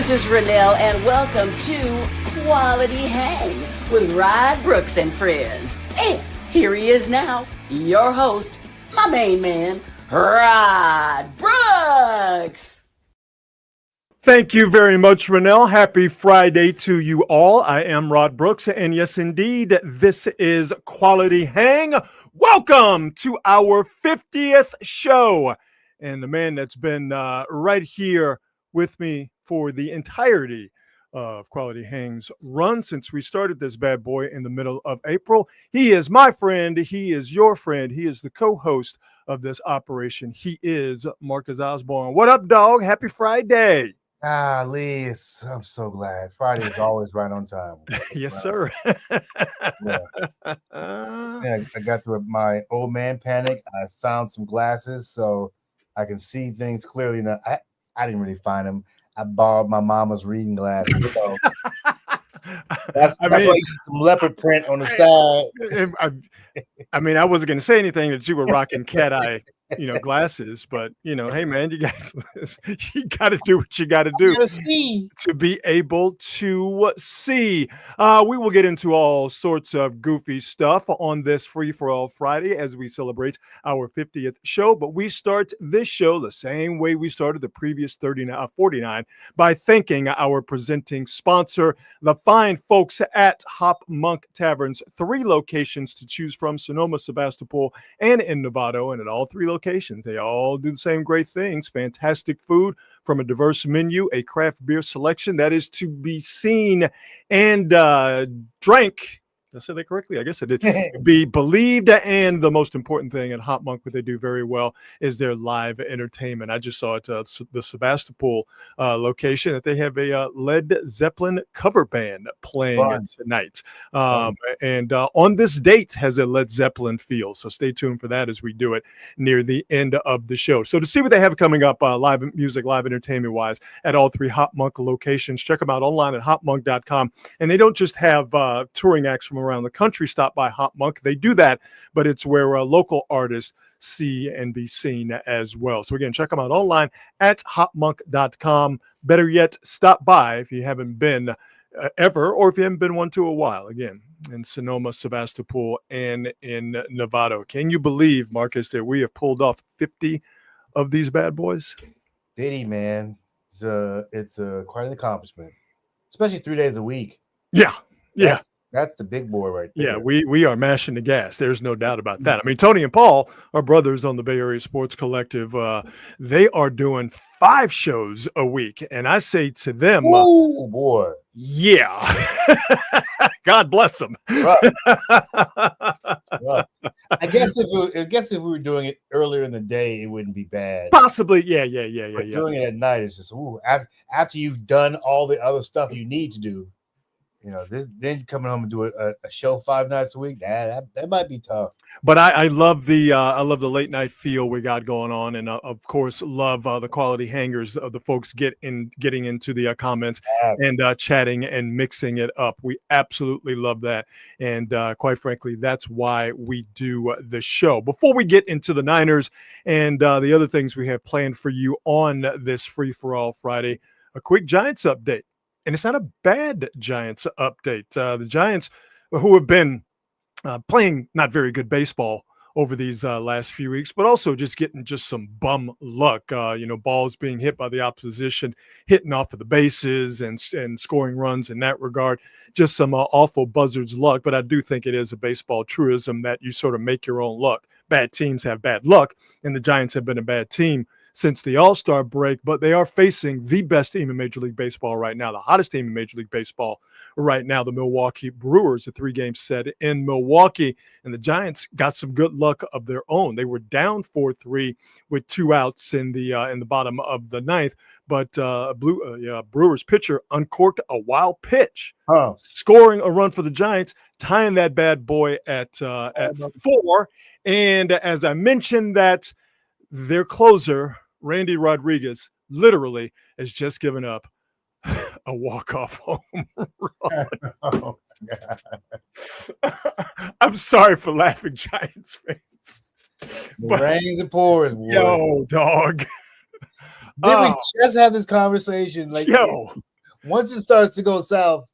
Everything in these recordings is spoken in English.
This is Renelle, and welcome to Quality Hang with Rod Brooks and friends. And here he is now, your host, my main man, Rod Brooks. Thank you very much, Renelle. Happy Friday to you all. I am Rod Brooks, and yes, indeed, this is Quality Hang. Welcome to our 50th show. And the man that's been right here with me for the entirety of Quality Hang's run since we started this bad boy in the middle of April. He is my friend. He is your friend. He is the co-host of this operation. He is Marcus Osborne. What up, dog? Happy Friday. Lee, I'm so glad. Friday is always right on time. Yes, sir. Yeah, I got through my old man panic. I found some glasses so I can see things clearly. Now, I didn't really find them. I borrowed my mama's reading glasses. So that's why you see some leopard print on the side. I mean, I wasn't going to say anything that you were rocking cat eye, glasses, but hey man, you got to do what you got to do to be able to see. We will get into all sorts of goofy stuff on this Free for All Friday as we celebrate our 50th show. But we start this show the same way we started the previous 49 by thanking our presenting sponsor, the fine folks at Hop Monk Taverns. 3 locations to choose from: Sonoma, Sebastopol, and in Novato. And at all 3 locations, they all do the same great things. Fantastic food from a diverse menu, a craft beer selection that is to be seen and drank. Did I say that correctly? I guess I did. Be believed. And the most important thing at Hop Monk, what they do very well, is their live entertainment. I just saw at the Sebastopol location that they have a Led Zeppelin cover band playing tonight. And on this date has a Led Zeppelin feel. So stay tuned for that as we do it near the end of the show. So to see what they have coming up live music, live entertainment wise at all 3 Hop Monk locations, check them out online at hopmonk.com. And they don't just have touring acts from around the country stop by Hop Monk. They do that, but it's where local artists see and be seen as well. So again, check them out online at hopmonk.com. Better yet, stop by if you haven't been ever, or if you haven't been one to a while. Again, in Sonoma, Sebastopol, and in Novato. Can you believe, Marcus, that we have pulled off 50 of these bad boys? Diddy, man. It's quite an accomplishment, especially 3 days a week. Yeah. That's the big boy right there. Yeah, we are mashing the gas. There's no doubt about that. I mean, Tony and Paul are brothers on the Bay Area Sports Collective. They are doing 5 shows a week. And I say to them, oh, boy. Yeah. God bless them. Right. I guess if we were doing it earlier in the day, it wouldn't be bad. Possibly. Yeah. Doing it at night is just, after you've done all the other stuff you need to do. Then coming home and do a show 5 nights a week, that might be tough. But I love the late night feel we got going on, and of course love the quality hangers of the folks getting into the comments and chatting and mixing it up. We absolutely love that, and quite frankly, that's why we do the show. Before we get into the Niners and the other things we have planned for you on this Free for All Friday, a quick Giants update. And it's not a bad Giants update. The Giants, who have been playing not very good baseball over these last few weeks, but also just getting some bum luck. Balls being hit by the opposition, hitting off of the bases and scoring runs in that regard. Just some awful buzzards luck. But I do think it is a baseball truism that you sort of make your own luck. Bad teams have bad luck, and the Giants have been a bad team since the All-Star break, but they are facing the best team in Major League Baseball right now, the hottest team in Major League Baseball right now, the Milwaukee Brewers, a 3-game set in Milwaukee, and the Giants got some good luck of their own. They were down 4-3 with 2 outs in the bottom of the 9th, but Brewers pitcher uncorked a wild pitch, scoring a run for the Giants, tying that bad boy at 4. And as I mentioned, that their closer, Randy Rodriguez, literally has just given up a walk-off home run. Oh, I'm sorry for laughing, Giants fans. The rains and pours. Boy. Yo, dog. Did we just have this conversation? Like, yo, Once it starts to go south,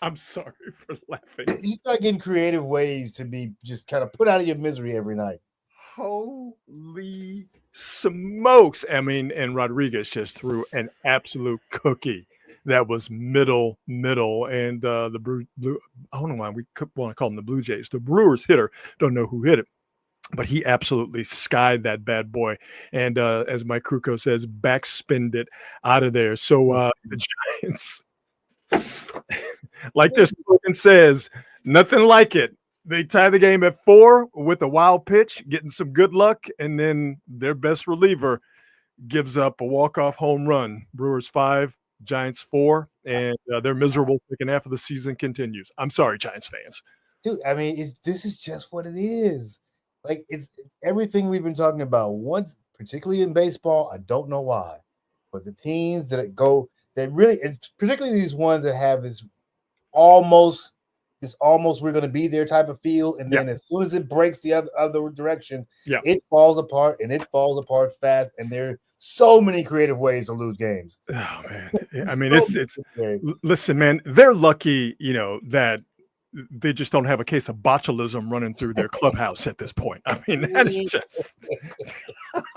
I'm sorry for laughing. You start getting creative ways to be just kind of put out of your misery every night. Holy smokes. I mean, and Rodriguez just threw an absolute cookie that was middle. And the blue, I don't know why we want to call them the Blue Jays. The Brewers hitter, don't know who hit it, but he absolutely skied that bad boy. And as Mike Kruko says, backspinned it out of there. So the Giants, like their slogan says, nothing like it. They tie the game at 4 with a wild pitch, getting some good luck, and then their best reliever gives up a walk-off home run. Brewers 5, Giants 4, and their miserable second half of the season continues. I'm sorry, Giants fans. Dude, I mean, this is just what it is. Like, it's everything we've been talking about. Once, particularly in baseball, I don't know why, but the teams that really, and particularly these ones that have this almost we're going to be there type of feel, and then as soon as it breaks the other direction, it falls apart, and it falls apart fast, and there are so many creative ways to lose games. Oh man, I mean, it's listen, man, they're lucky, that they just don't have a case of botulism running through their clubhouse at this point. I mean, that is just.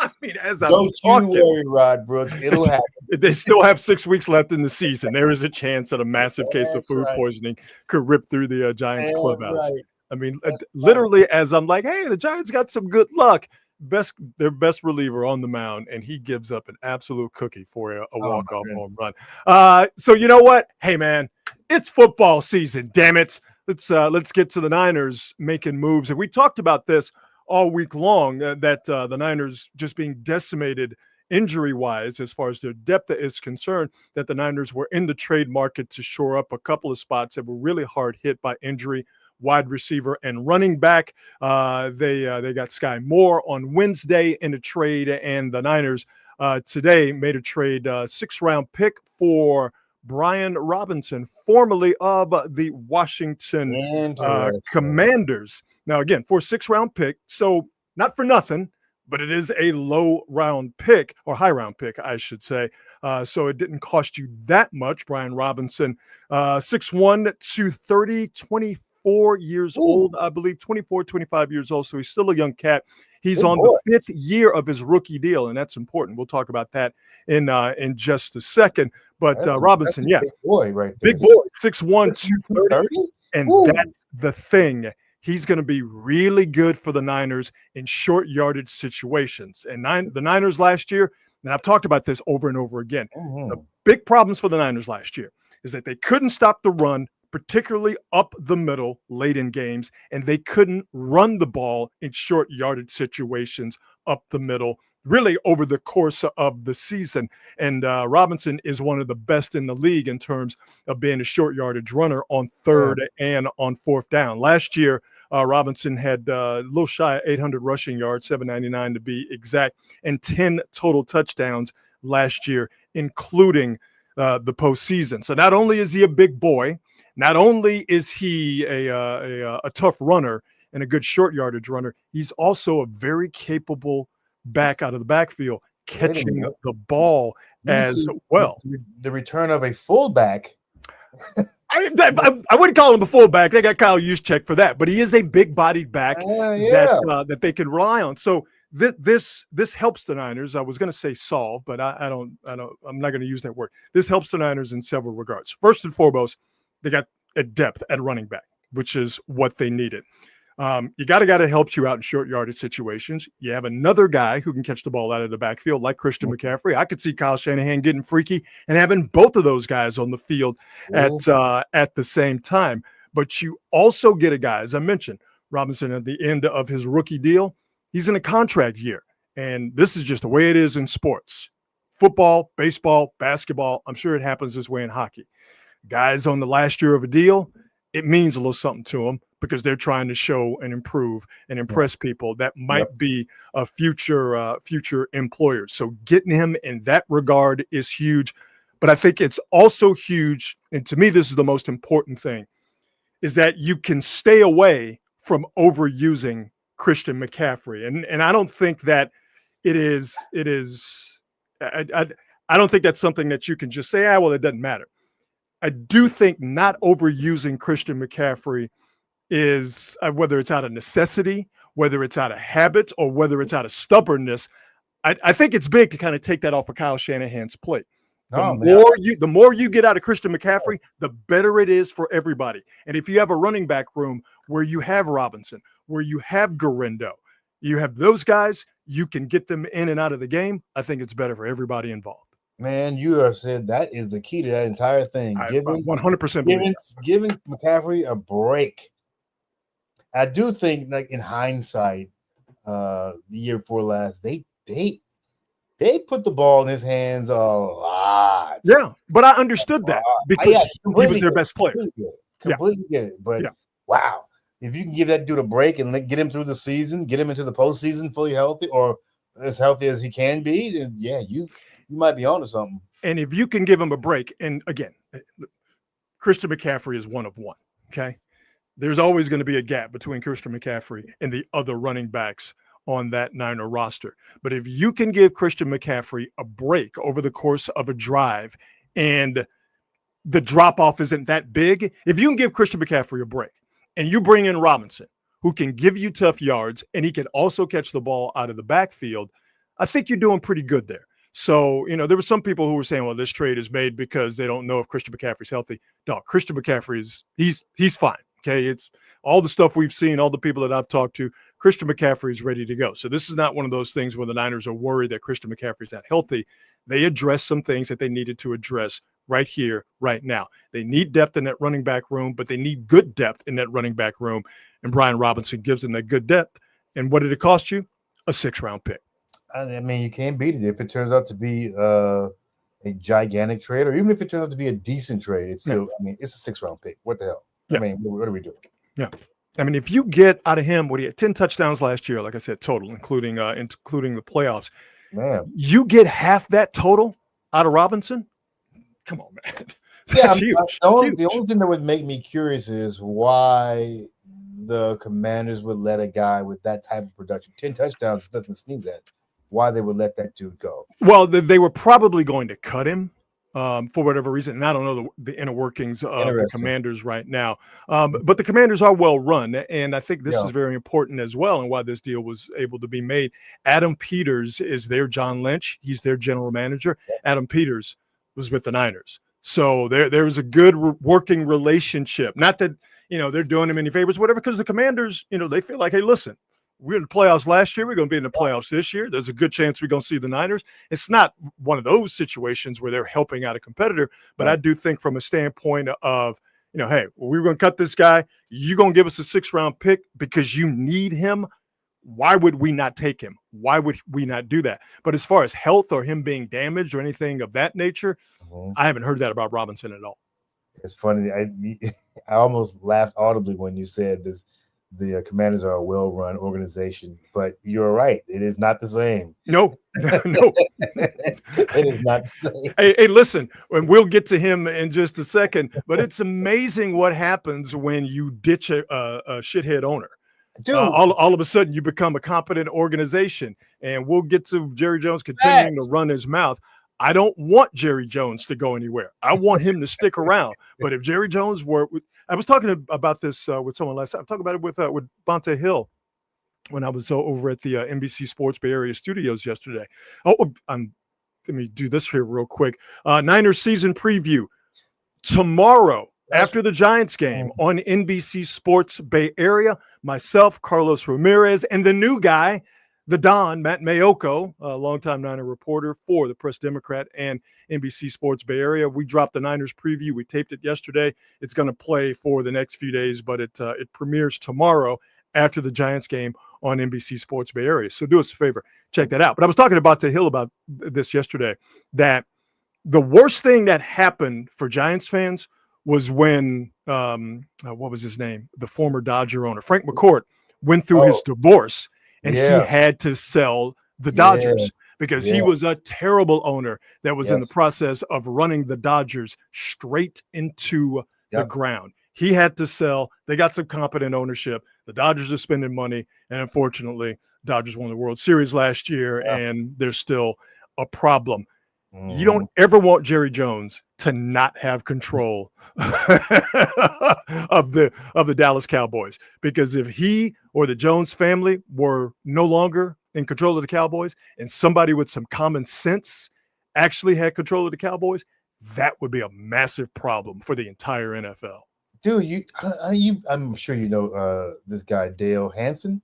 I mean, as I don't you worry, Rod Brooks, it'll happen. They still have 6 weeks left in the season. There is a chance that a massive case of food poisoning could rip through the Giants clubhouse. Right. I mean, literally, as I'm like, hey, the Giants got some good luck. Their best reliever on the mound, and he gives up an absolute cookie for a walk-off home run. So you know what? Hey, man, it's football season. Damn it. Let's get to the Niners making moves. And we talked about this all week long, that the Niners just being decimated injury-wise as far as their depth is concerned, that the Niners were in the trade market to shore up a couple of spots that were really hard hit by injury. Wide receiver and running back. They got Sky Moore on Wednesday in a trade, and the Niners today made a trade, 6th-round pick for Brian Robinson, formerly of the Washington Commanders. Now, again, for a 6th-round pick, so not for nothing, but it is a low-round pick, or high-round pick, I should say. So it didn't cost you that much. Brian Robinson, 6'1", 230, 24 years old, I believe, 24, 25 years old. So he's still a young cat. He's on the 5th year of his rookie deal, and that's important. We'll talk about that in just a second. But Robinson, big boy right there. Big boy, 6'1", 230. And that's the thing. He's going to be really good for the Niners in short yardage situations. And the Niners last year, and I've talked about this over and over again, the big problems for the Niners last year is that they couldn't stop the run, particularly up the middle late in games, and they couldn't run the ball in short yardage situations up the middle really over the course of the season. And Robinson is one of the best in the league in terms of being a short yardage runner on 3rd and on 4th down. Last year, Robinson had a little shy of 800 rushing yards, 799 to be exact, and 10 total touchdowns last year, including the postseason. So not only is he a big boy, not only is he a tough runner and a good short yardage runner, he's also a very capable back out of the backfield, catching the ball as well. The return of a fullback. I wouldn't call him a fullback. They got Kyle Juszczyk for that, but he is a big-bodied back that they can rely on. So this helps the Niners. I was going to say solve, but I'm not going to use that word. This helps the Niners in several regards. First and foremost, they got a depth at running back, which is what they needed. You got a guy that helps you out in short yardage situations. You have another guy who can catch the ball out of the backfield, like Christian McCaffrey. I could see Kyle Shanahan getting freaky and having both of those guys on the field at the same time. But you also get a guy, as I mentioned, Robinson at the end of his rookie deal. He's in a contract year, and this is just the way it is in sports. Football, baseball, basketball. I'm sure it happens this way in hockey. Guys on the last year of a deal, it means a little something to them because they're trying to show and improve and impress people that might be a future employers. So getting him in that regard is huge. But I think it's also huge, and to me this is the most important thing, is that you can stay away from overusing Christian McCaffrey. And I don't think that it is I don't think that's something that you can just say, well, it doesn't matter. I do think not overusing Christian McCaffrey is whether it's out of necessity, whether it's out of habit, or whether it's out of stubbornness. I think it's big to kind of take that off of Kyle Shanahan's plate. The more you get out of Christian McCaffrey, the better it is for everybody. And if you have a running back room where you have Robinson, where you have Garendo, you have those guys, you can get them in and out of the game. I think it's better for everybody involved. Man, you have said that is the key to that entire thing. Giving 100% giving McCaffrey a break. I do think, like in hindsight, the year before last, they put the ball in his hands a lot. Yeah, but I understood that because he was their best player. Completely get it. But wow, if you can give that dude a break and get him through the season, get him into the postseason fully healthy or as healthy as he can be, then you might be onto something. And if you can give him a break, and again, Christian McCaffrey is one of one. Okay. There's always going to be a gap between Christian McCaffrey and the other running backs on that Niner roster. But if you can give Christian McCaffrey a break over the course of a drive and the drop-off isn't that big, if you can give Christian McCaffrey a break and you bring in Robinson, who can give you tough yards and he can also catch the ball out of the backfield, I think you're doing pretty good there. So, there were some people who were saying, well, this trade is made because they don't know if Christian McCaffrey's healthy. No, Christian McCaffrey he's fine. Okay, it's all the stuff we've seen, all the people that I've talked to. Christian McCaffrey is ready to go. So this is not one of those things where the Niners are worried that Christian McCaffrey's not healthy. They addressed some things that they needed to address right here, right now. They need depth in that running back room, but they need good depth in that running back room. And Brian Robinson gives them that good depth. And what did it cost you? A 6th-round pick. I mean, you can't beat it if it turns out to be a gigantic trade, or even if it turns out to be a decent trade. It's still, it's a 6th-round pick. What the hell? Yeah. I mean, what are we doing? Yeah. I mean, if you get out of him, he had 10 touchdowns last year, like I said, total, including the playoffs. Man, you get half that total out of Robinson. Come on, man. That's huge. The only thing that would make me curious is why the Commanders would let a guy with that type of production, 10 touchdowns, doesn't sneeze at, why they would let that dude go. Well, they were probably going to cut him. For whatever reason, and I don't know the inner workings of the Commanders right now, but the Commanders are well run, and I think this is very important as well, and why this deal was able to be made. Adam Peters is their John Lynch; he's their general manager. Adam Peters was with the Niners, so there was a good working relationship. Not that they're doing him any favors, whatever, because the Commanders, they feel like, hey, listen. We were in the playoffs last year. We're going to be in the playoffs this year. There's a good chance we're going to see the Niners. It's not one of those situations where they're helping out a competitor, but I do think from a standpoint of, hey, we're going to cut this guy. You're going to give us a 6th-round pick because you need him. Why would we not take him? Why would we not do that? But as far as health or him being damaged or anything of that nature, I haven't heard that about Robinson at all. It's funny. I almost laughed audibly when you said this. The Commanders are a well-run organization, but you're right. It is not the same. No. It is not the same. Hey, listen, and we'll get to him in just a second, but it's amazing what happens when you ditch a shithead owner. Dude. All of a sudden, you become a competent organization, and we'll get to Jerry Jones continuing to run his mouth. I don't want Jerry Jones to go anywhere. I want him to stick around. But if Jerry Jones I was talking about this with someone last time. I'm talking about it with Bonta Hill when I was over at the NBC Sports Bay Area studios yesterday. Let me do this here real quick. Niners season preview tomorrow after the Giants game on NBC Sports Bay Area. Myself, Carlos Ramirez, and the new guy, the Don, Matt Mayoko, a longtime Niner reporter for the Press Democrat and NBC Sports Bay Area. We dropped the Niners preview. We taped it yesterday. It's going to play for the next few days, but it premieres tomorrow after the Giants game on NBC Sports Bay Area. So do us a favor, check that out. But I was talking to Hill about this yesterday, that the worst thing that happened for Giants fans was when, what was his name? The former Dodger owner, Frank McCourt, went through his divorce. And he had to sell the Dodgers because he was a terrible owner that was in the process of running the Dodgers straight into the ground. He had to sell. They got some competent ownership. The Dodgers are spending money. And unfortunately, Dodgers won the World Series last year, and there's still a problem. You don't ever want Jerry Jones to not have control of the Dallas Cowboys, because if he or the Jones family were no longer in control of the Cowboys and somebody with some common sense actually had control of the Cowboys, that would be a massive problem for the entire NFL. Dude, I'm sure you know this guy Dale Hansen.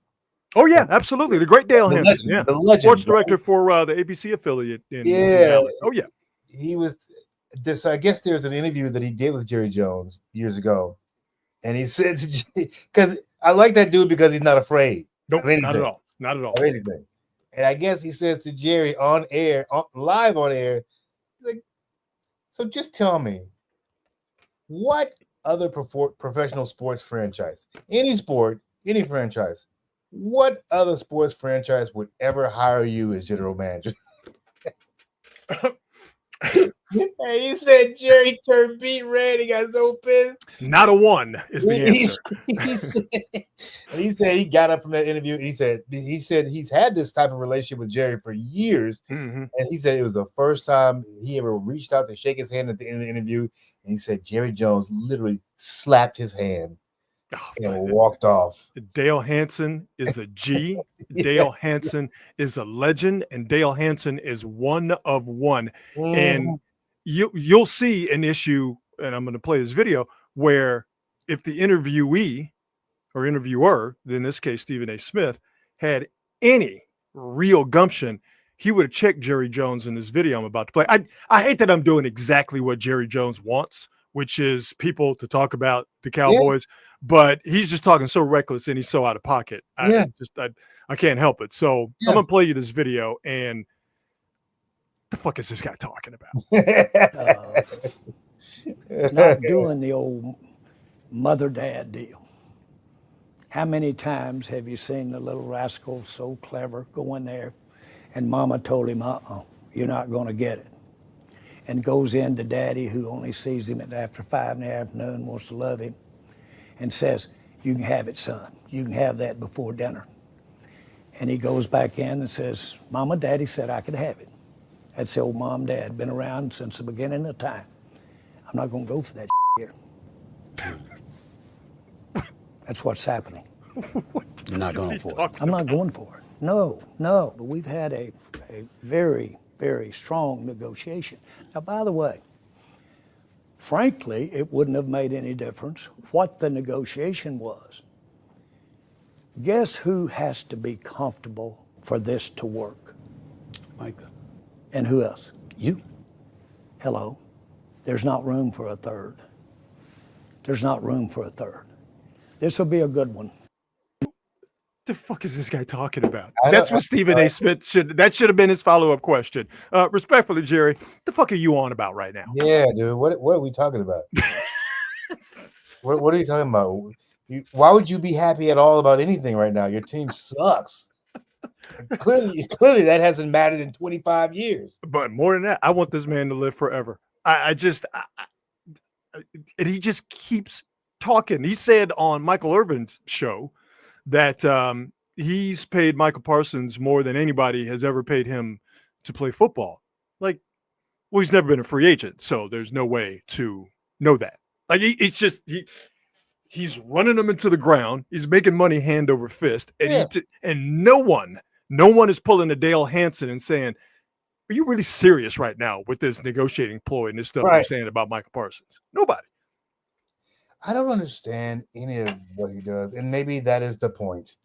Oh yeah, absolutely, the great Dale Hansen, legend, the legend, sports director for the ABC affiliate in Dallas. Oh yeah, he was. This, I guess there's an interview that he did with Jerry Jones years ago, and he said, because I like that dude because he's not afraid. Nope, not at all, not at all. Of anything. And I guess he says to Jerry on air, live on air, like, so just tell me, what other professional sports franchise, any sport, any franchise, what other sports franchise would ever hire you as general manager? And he said Jerry turned beet red. He got so pissed. Not a one is the answer. He said he got up from that interview and he said he's had this type of relationship with Jerry for years. And he said it was the first time he ever reached out to shake his hand at the end of the interview. And he said Jerry Jones literally slapped his hand and walked off. Dale Hansen is a G. Dale Hansen is a legend, and Dale Hansen is one of one. And you'll see an issue, and I'm going to play this video, where if the interviewee or interviewer, in this case Stephen A. Smith, had any real gumption, he would have checked Jerry Jones in this video I'm about to play. I hate that I'm doing exactly what Jerry Jones wants, which is people to talk about the Cowboys, but he's just talking so reckless and he's so out of pocket. I can't help it. So I'm going to play you this video, and the fuck is this guy talking about? Not doing the old mother-dad deal. How many times have you seen the little rascal so clever go in there and mama told him, you're not going to get it, and goes in to daddy, who only sees him after 5 in the afternoon, wants to love him, and says, you can have it, son. You can have that before dinner. And he goes back in and says, Mama, Daddy said I could have it. That's the old mom, dad, been around since the beginning of time. I'm not going to go for that here. That's what's happening. You're not going for it. I'm not going for it. No. But we've had a very, very strong negotiation. Now, by the way, frankly, it wouldn't have made any difference what the negotiation was. Guess who has to be comfortable for this to work? Micah. And who else? You. Hello. There's not room for a third. There's not room for a third. This will be a good one. The fuck is this guy talking about? That's what Stephen A. Smith should have been his follow-up question. Respectfully, Jerry, the fuck are you on about right now? Yeah, dude. What are we talking about? What are you talking about? Why would you be happy at all about anything right now? Your team sucks. Clearly that hasn't mattered in 25 years. But more than that, I want this man to live forever. And he just keeps talking. He said on Michael Irvin's show that he's paid Michael Parsons more than anybody has ever paid him to play football. Like, well, he's never been a free agent, so there's no way to know that. Like, he's running them into the ground. He's making money hand over fist, and and no one is pulling a Dale Hansen and saying, "Are you really serious right now with this negotiating ploy and this stuff you're saying about Michael Parsons?" Nobody. I don't understand any of what he does, and maybe that is the point.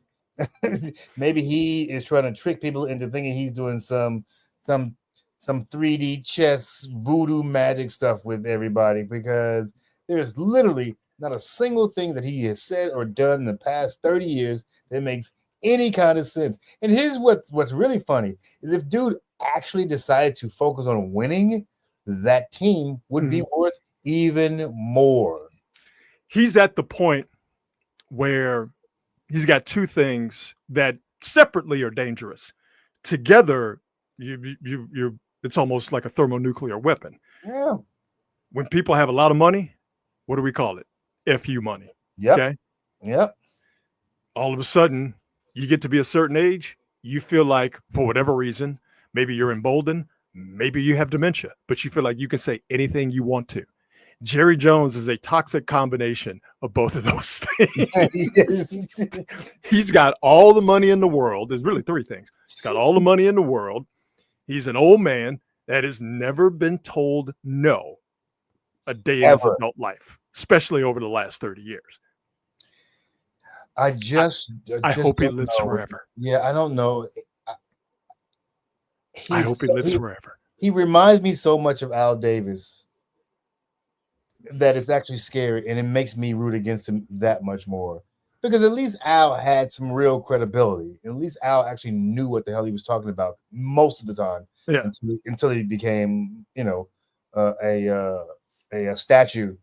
Maybe he is trying to trick people into thinking he's doing some 3D chess voodoo magic stuff with everybody, because there's literally not a single thing that he has said or done in the past 30 years that makes any kind of sense. And here's what's really funny is if dude actually decided to focus on winning, that team would be worth even more. He's at the point where he's got two things that separately are dangerous. Together, you're it's almost like a thermonuclear weapon. Yeah. When people have a lot of money, what do we call it? FU money. Yep. Okay. Yep. All of a sudden, you get to be a certain age, you feel like, for whatever reason, maybe you're emboldened, maybe you have dementia, but you feel like you can say anything you want to. Jerry Jones is a toxic combination of both of those things. He's got all the money in the world. There's really three things. He's got all the money in the world. He's an old man that has never been told no a day in his adult life, especially over the last 30 years. I hope he lives forever. Yeah, I don't know. I hope he lives forever. He reminds me so much of Al Davis that it's actually scary, and it makes me root against him that much more. Because at least Al had some real credibility. At least Al actually knew what the hell he was talking about most of the time. Yeah. Until he became, a statue.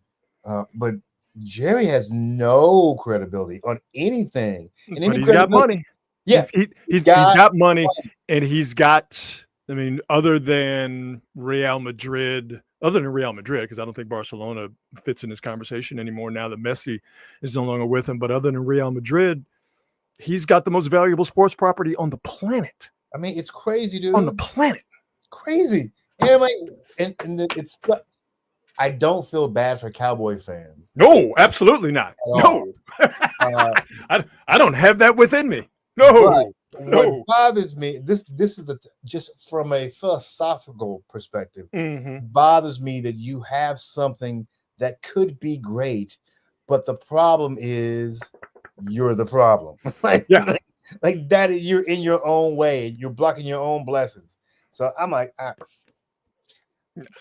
But Jerry has no credibility on anything. And but he's got money. Yeah. He's got money, and he's got, I mean, other than Real Madrid, because I don't think Barcelona fits in this conversation anymore now that Messi is no longer with him. But other than Real Madrid, he's got the most valuable sports property on the planet. I mean, it's crazy, dude. On the planet. Crazy. And it's I don't feel bad for Cowboy fans. No, absolutely not. No. I don't have that within me. No. No. What bothers me, this is just from a philosophical perspective, bothers me that you have something that could be great, but the problem is you're the problem. like that, you're in your own way, you're blocking your own blessings. So I'm like,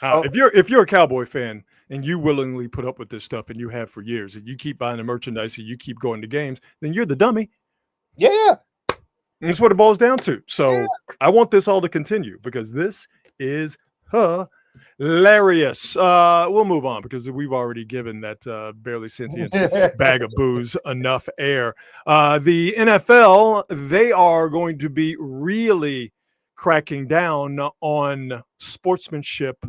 if you're a Cowboy fan and you willingly put up with this stuff and you have for years, and you keep buying the merchandise and you keep going to games, then you're the dummy. Yeah. And that's what it boils down to. So I want this all to continue because this is hilarious. We'll move on because we've already given that barely sentient bag of booze enough air. The NFL, they are going to be really cracking down on sportsmanship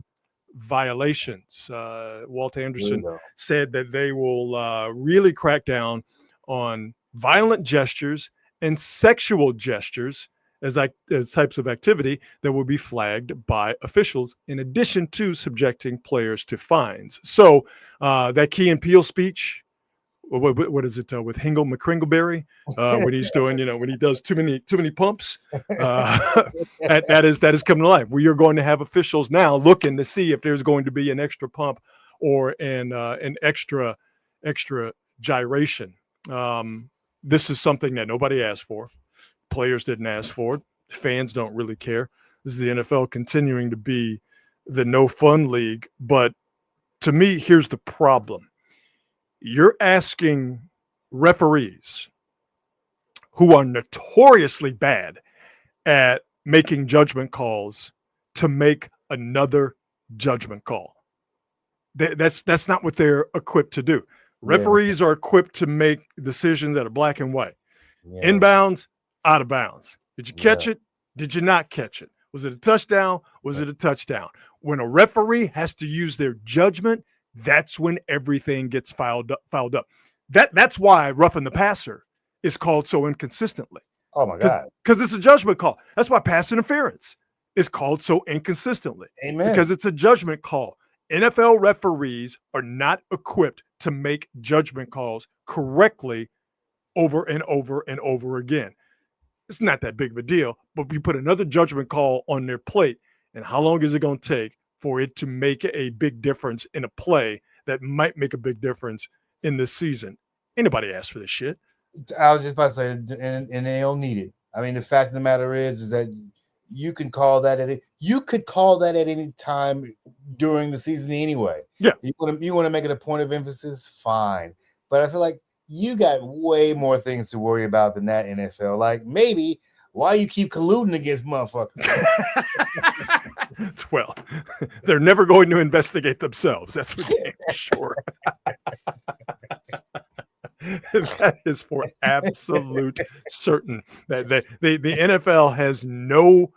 violations. Walt Anderson said that they will really crack down on violent gestures and sexual gestures as types of activity that will be flagged by officials, in addition to subjecting players to fines. So that Key and Peele speech, what is it with Hingle McCringleberry when he's doing, when he does too many pumps, that is coming to life. We are going to have officials now looking to see if there's going to be an extra pump or an extra gyration. This is something that nobody asked for. Players didn't ask for it. Fans don't really care. This is the NFL continuing to be the no fun league. But to me, here's the problem. You're asking referees who are notoriously bad at making judgment calls to make another judgment call. That's not what they're equipped to do. Referees are equipped to make decisions that are black and white. Inbounds, out of bounds. Did you catch it? Did you not catch it? Was it a touchdown? Was it a touchdown? When a referee has to use their judgment, that's when everything gets fouled up. That's why roughing the passer is called so inconsistently. Oh my God. Because it's a judgment call. That's why pass interference is called so inconsistently. Amen. Because it's a judgment call. NFL referees are not equipped to make judgment calls correctly over and over and over again. It's not that big of a deal, but you put another judgment call on their plate, and how long is it going to take for it to make a big difference in a play that might make a big difference in this season? Anybody asked for this shit. I was just about to say, and they don't need it. I mean, the fact of the matter is that you could call that at any time during the season anyway. Yeah. You want to make it a point of emphasis, fine. But I feel like you got way more things to worry about than that, NFL. Like, maybe why you keep colluding against motherfuckers? Well, they're never going to investigate themselves. That's for damn sure. That is for absolute certain. That the NFL has no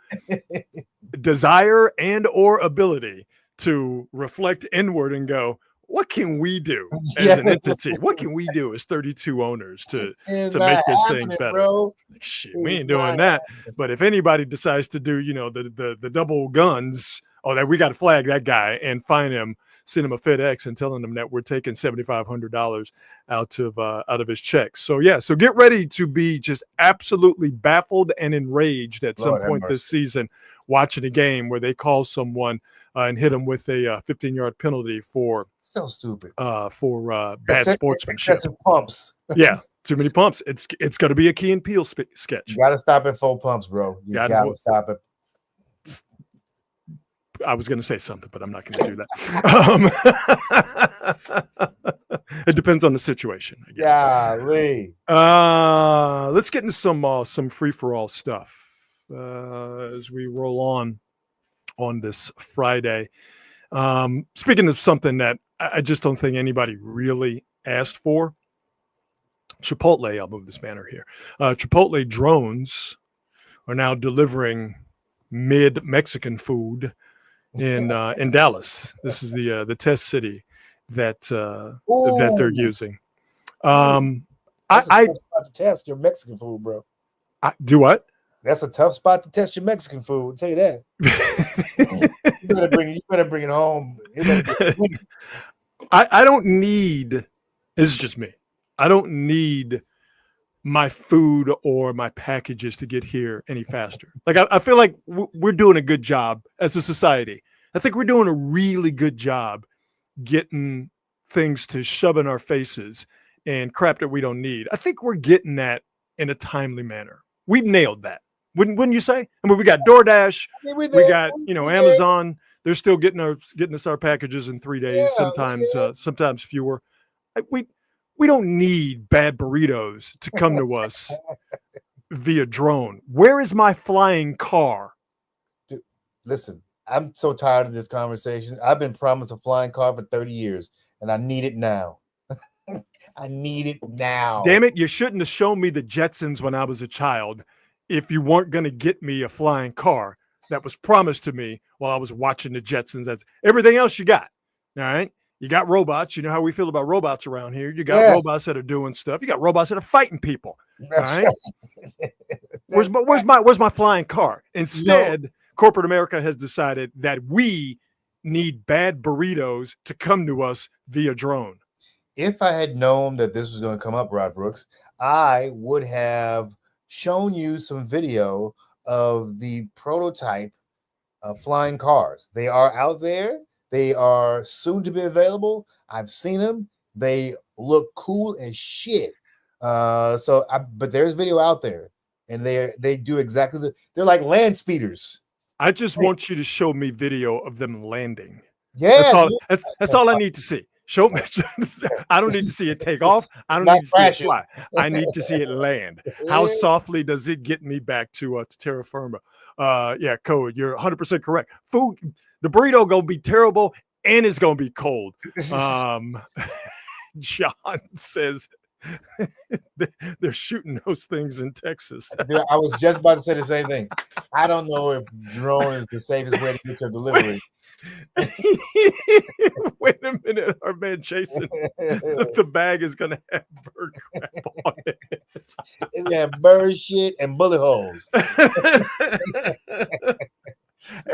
desire and or ability to reflect inward and go, what can we do as an entity? What can we do as 32 owners to make this thing better? Bro. Like, shit, we ain't doing that. But if anybody decides to do, the double guns, that we got to flag that guy and fine him, send him a FedEx and telling him that we're taking $7,500 out of his checks. So so get ready to be just absolutely baffled and enraged at some point this season, watching a game where they call someone and hit them with a 15-yard penalty for so stupid for bad sportsmanship. Pumps. Yeah, too many pumps. It's going to be a Key and Peele sketch. You got to stop at 4 pumps, bro. You got to stop it. I was going to say something, but I'm not going to do that. It depends on the situation, I guess. Golly. Let's get into some free-for-all stuff as we roll on this Friday. Speaking of something that I just don't think anybody really asked for, Chipotle, I'll move this banner here. Chipotle drones are now delivering mid-Mexican food in Dallas. This is the test city that they're using. That's a tough spot to test your Mexican food, bro. Do what? That's a tough spot to test your Mexican food. I'll tell you that. you better bring it home. I don't need. This is just me. I don't need my food or my packages to get here any faster. Like I feel like we're doing a good job as a society. I think we're doing a really good job getting things to shove in our faces and crap that we don't need. I think we're getting that in a timely manner. We've nailed that. Wouldn't you say? I mean, we got DoorDash, we got Amazon. They're still getting us our packages in 3 days, sometimes fewer. We don't need bad burritos to come to us via drone. Where is my flying car? Dude, listen, I'm so tired of this conversation. I've been promised a flying car for 30 years, and I need it now. I need it now. Damn it, you shouldn't have shown me the Jetsons when I was a child if you weren't going to get me a flying car that was promised to me while I was watching the Jetsons. That's everything else you got. All right. You got robots. You know how we feel about robots around here. You got robots that are doing stuff. You got robots that are fighting people. That's right? Right. Where's my flying car? Instead, corporate America has decided that we need bad burritos to come to us via drone. If I had known that this was going to come up, Rod Brooks, I would have shown you some video of the prototype flying cars. They are out there. They are soon to be available. I've seen them. They look cool as shit. But there's video out there, and they do exactly they're like land speeders. I just want you to show me video of them landing. Yeah, that's all I need to see. Show me. I don't need to see it take off. I don't need to see it fly. I need to see it land. How softly does it get me back to terra firma? Code. You're 100% correct. Food, the burrito gonna be terrible, and it's gonna be cold. John says they're shooting those things in Texas. Dude, I was just about to say the same thing. I don't know if drone is the safest way to get your delivery. Wait a minute, our man Jason. The bag is gonna have bird crap on it. It's got bird shit and bullet holes.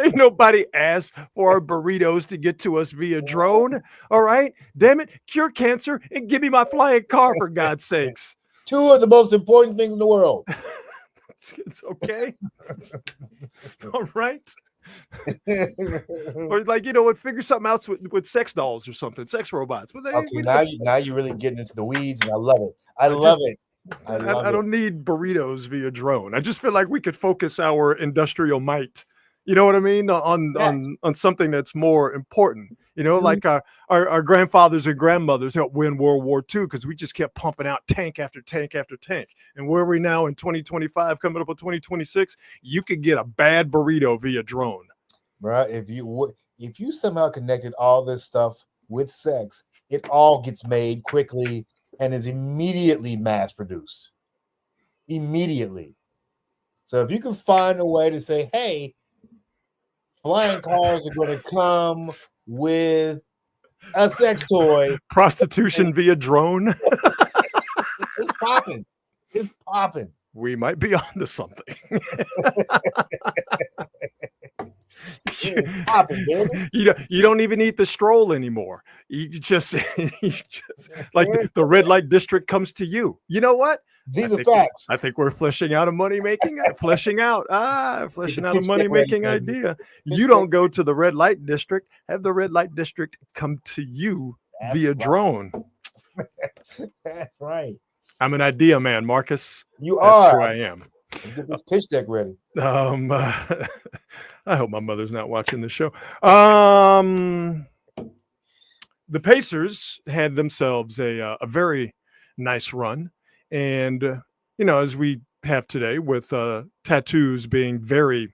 Ain't nobody asked for our burritos to get to us via drone. All right, damn it, cure cancer and give me my flying car for God's sakes. Two of the most important things in the world. It's okay. All right. Or figure something out with sex dolls or something, sex robots. But now you're really getting into the weeds, and I love it. I don't need burritos via drone. I just feel like we could focus our industrial might, you know what I mean, on something that's more important. Like our grandfathers and grandmothers helped win World War II because we just kept pumping out tank after tank after tank. And where are we now in 2025, coming up with 2026? You could get a bad burrito via drone. Right. If you somehow connected all this stuff with sex, it all gets made quickly and is immediately mass produced. Immediately. So if you can find a way to say, hey, flying cars are going to come with a sex toy. Prostitution via drone. It's popping. It's popping. We might be onto something. You don't even eat the stroll anymore. You just like the red light district comes to you. You know what? These are facts. I think we're fleshing out a money making a money making idea. You don't go to the red light district. Have the red light district come to you via drone. That's right. I'm an idea man, Marcus. You That's are. who I am. Let's get this pitch deck ready. I hope my mother's not watching the show. The Pacers had themselves a very nice run, and as we have today with tattoos being very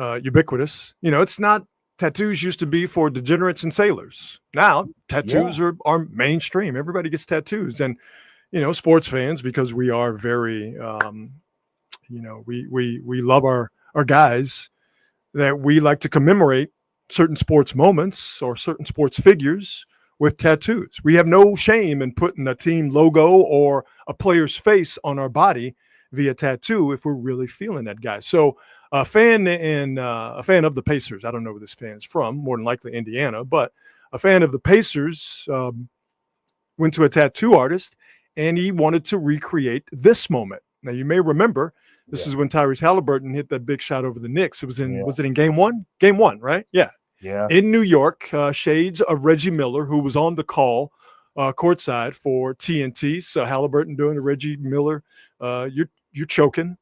ubiquitous. It's not. Tattoos used to be for degenerates and sailors. Now tattoos are mainstream. Everybody gets tattoos, and sports fans, because we are very, we love our guys, that we like to commemorate certain sports moments or certain sports figures with tattoos. We have no shame in putting a team logo or a player's face on our body via tattoo if we're really feeling that guy. So a fan of the Pacers, I don't know where this fan is from, more than likely Indiana, but a fan of the Pacers went to a tattoo artist and he wanted to recreate this moment. Now you may remember this is when Tyrese Halliburton hit that big shot over the Knicks. It was was it in game one? Game one, right? Yeah. In New York, shades of Reggie Miller, who was on the call courtside for TNT. So Halliburton doing the Reggie Miller, you're choking.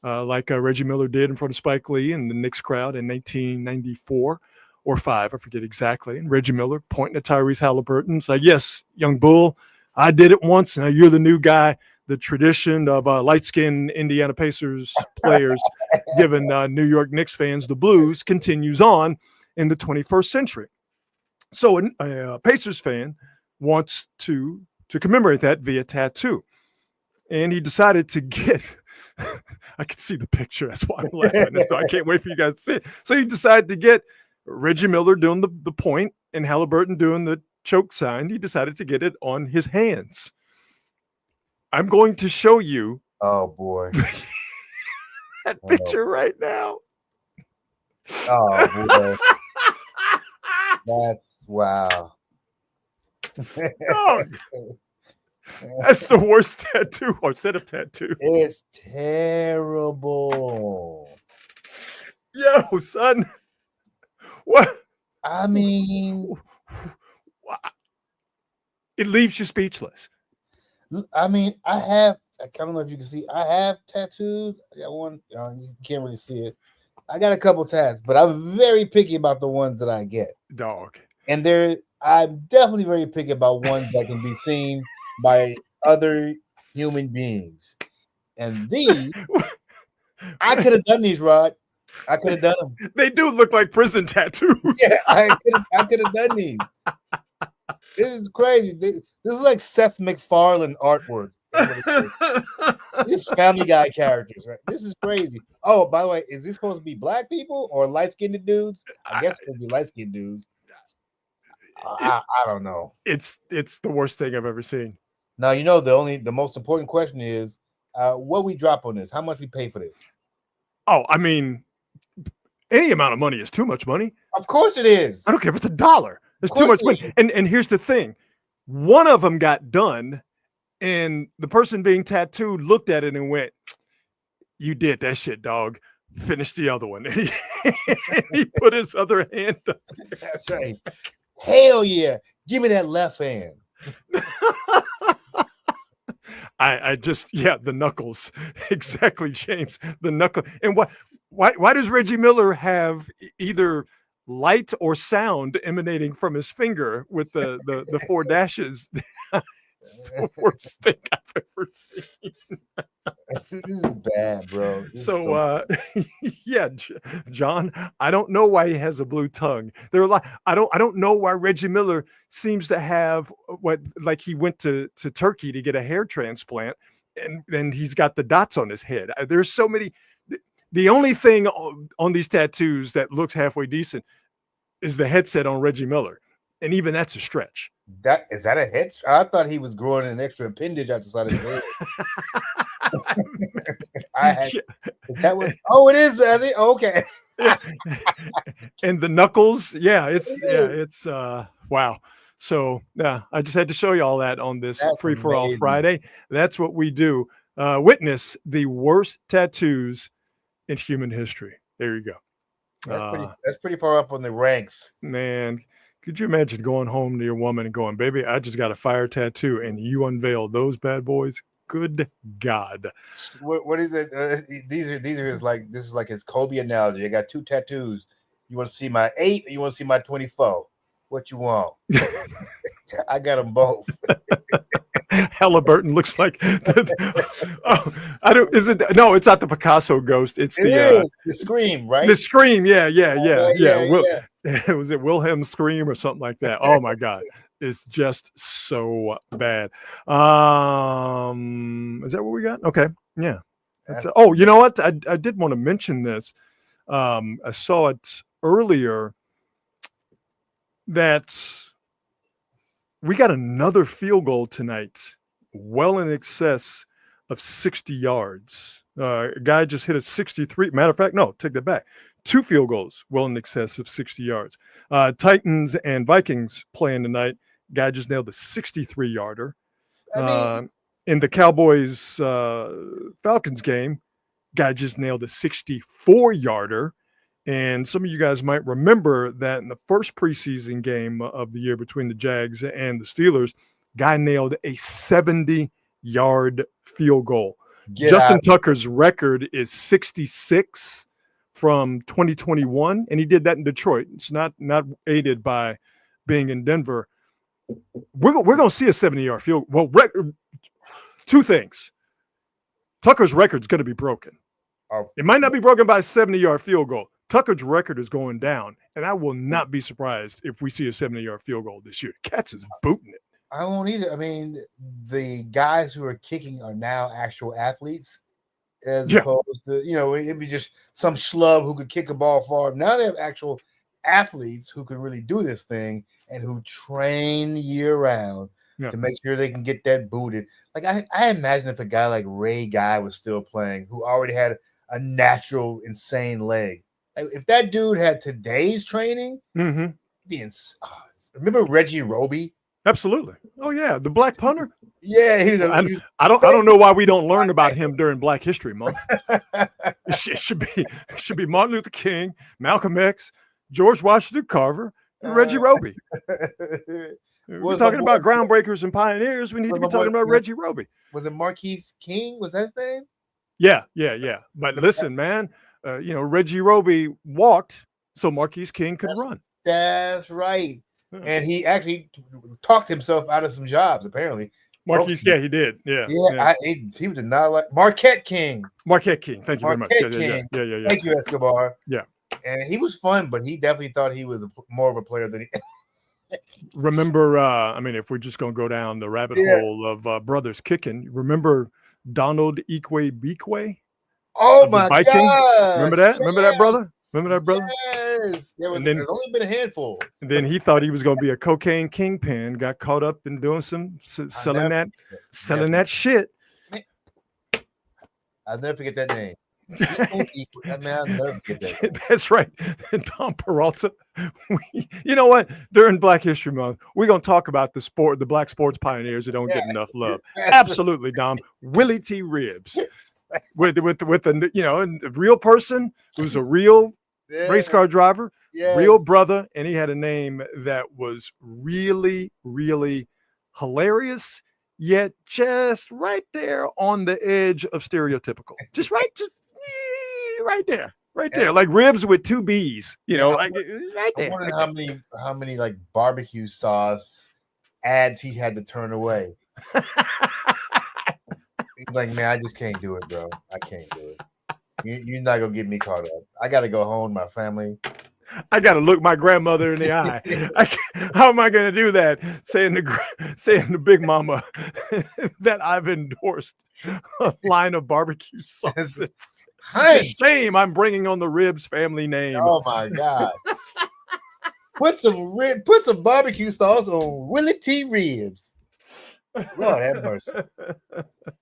Like Reggie Miller did in front of Spike Lee and the Knicks crowd in 1994 or 5, I forget exactly. And Reggie Miller pointing at Tyrese Halliburton. It's like, yes, young bull, I did it once. Now you're the new guy. The tradition of light-skinned Indiana Pacers players giving New York Knicks fans the blues continues on in the 21st century. So a Pacers fan wants to commemorate that via tattoo. And he decided to get I can see the picture. That's why I'm laughing. So I can't wait for you guys to see it. So he decided to get Reggie Miller doing the point and Halliburton doing the choke sign. He decided to get it on his hands. I'm going to show you. Oh, boy. that picture right now. Oh, boy. That's wow. Oh, that's the worst tattoo or set of tattoos. It's terrible. Yo, son. What? I mean, it leaves you speechless. I mean, I don't know if you can see, I have tattoos. I got one, you can't really see it. I got a couple tats, but I'm very picky about the ones that I get. Dog. And I'm definitely very picky about ones that can be seen by other human beings. And these, I could have done these, Rod. I could have done them. They do look like prison tattoos. Yeah, I could have done these. This is crazy. This is like Seth MacFarlane artwork. These Family Guy characters, right? This is crazy. Oh, by the way, is this supposed to be black people or light-skinned dudes? I guess it would be light-skinned dudes. I don't know. It's the worst thing I've ever seen. Now, the most important question is what we drop on this. How much we pay for this? Oh, I mean, any amount of money is too much money. Of course it is. I don't care if it's $1. It's too much money. And here's the thing. One of them got done, and the person being tattooed looked at it and went, "You did that shit, dog. Finish the other one." And he put his other hand up. That's right. Hell yeah. Give me that left hand. I just, the knuckles. Exactly, James. The knuckle. And why does Reggie Miller have either light or sound emanating from his finger with the 4 dashes? It's the worst thing I've ever seen. This is bad, bro. John, I don't know why he has a blue tongue. There are I don't know why Reggie Miller seems to have like he went to Turkey to get a hair transplant and he's got the dots on his head. There's so many. The only thing on these tattoos that looks halfway decent, is the headset on Reggie Miller, and even that's a stretch. Is that a head? I thought he was growing an extra appendage out the side of his head. Is that what? Oh, it is, Matthew. Okay. Yeah. And the knuckles, it's wow. So yeah, I just had to show you all that on this Free for All Friday. That's what we do. Witness the worst tattoos in human history. There you go. That's pretty far up on the ranks. Man, could you imagine going home to your woman and going, "Baby, I just got a fire tattoo," and you unveil those bad boys? Good God. What is it? These are his, like, this is like his Kobe analogy. I got 2 tattoos. You want to see my 8 or you want to see my 24? What you want? I got them both. Halliburton looks like is it? No, it's not the Picasso ghost. It's the Scream, right? The Scream. Yeah. Was it Wilhelm Scream or something like that? Oh my God. Is just so bad. Is that what we got? Okay. Yeah. Oh, you know what? I did want to mention this. I saw it earlier that we got another field goal tonight, well in excess of 60 yards. A guy just hit a 63. Matter of fact, no, take that back. 2 field goals, well in excess of 60 yards. Titans and Vikings playing tonight. Guy just nailed a 63-yarder. In the Cowboys Falcons game, guy just nailed a 64-yarder. And some of you guys might remember that in the first preseason game of the year between the Jags and the Steelers, guy nailed a 70-yard field goal. Justin Tucker's record is 66 from 2021, and he did that in Detroit. It's not aided by being in Denver. We're going to see a 70-yard field. Well, 2 things. Tucker's record is going to be broken. It might not be broken by a 70-yard field goal. Tucker's record is going down, and I will not be surprised if we see a 70-yard field goal this year. Cats is booting it. I won't either. I mean, the guys who are kicking are now actual athletes, as opposed to, it'd be just some schlub who could kick a ball far. Now they have actual athletes who can really do this thing and who train year round to make sure they can get that booted. Like I imagine if a guy like Ray Guy was still playing, who already had a natural insane leg. Like, if that dude had today's training, remember Reggie Roby? Absolutely. Oh yeah, the black punter. Yeah, I don't know why we don't learn about him during Black History Month. It should be Martin Luther King, Malcolm X, George Washington Carver, and Reggie Roby. We're talking about groundbreakers and pioneers. We need to be talking about Reggie Roby. Was it Marquise King? Was that his name? Yeah. But listen, man, Reggie Roby walked so Marquise King could run. That's right. And he actually talked himself out of some jobs, apparently. Marquise, he did. Yeah. People did not like Marquette King. Marquette King. Thank you very much. Yeah. Thank you, Escobar. Yeah. And he was fun, but he definitely thought he was more of a player than he. Remember, if we're just going to go down the rabbit hole of brothers kicking, remember Donald Ikwe-Bikwe? Oh, my Vikings? God. Remember that? Remember that, brother? Remember that, brother? Yes. There's only been a handful. And then he thought he was going to be a cocaine kingpin, got caught up in doing selling that shit. I'll never forget that name. I'll never forget that. That's right. Tom Peralta. You know what? During Black History Month, we're going to talk about the black sports pioneers that don't get enough love. Absolutely, Dom. Willie T. Ribs. With the real person who's a real race car driver, real brother, and he had a name that was really, really hilarious, yet just right there on the edge of stereotypical. Just right there. Like Ribs with 2 B's, like right there. I wonder how many like barbecue sauce ads he had to turn away. He's like, man, I just can't do it, bro. I can't do it. You're not gonna get me caught up. I gotta go home, my family. I gotta look my grandmother in the eye. How am I gonna do that? Saying to Big Mama that I've endorsed a line of barbecue sauces. Nice. Shame I'm bringing on the Ribs family name. Oh my God. Put some barbecue sauce on Willie T ribs. Lord have mercy.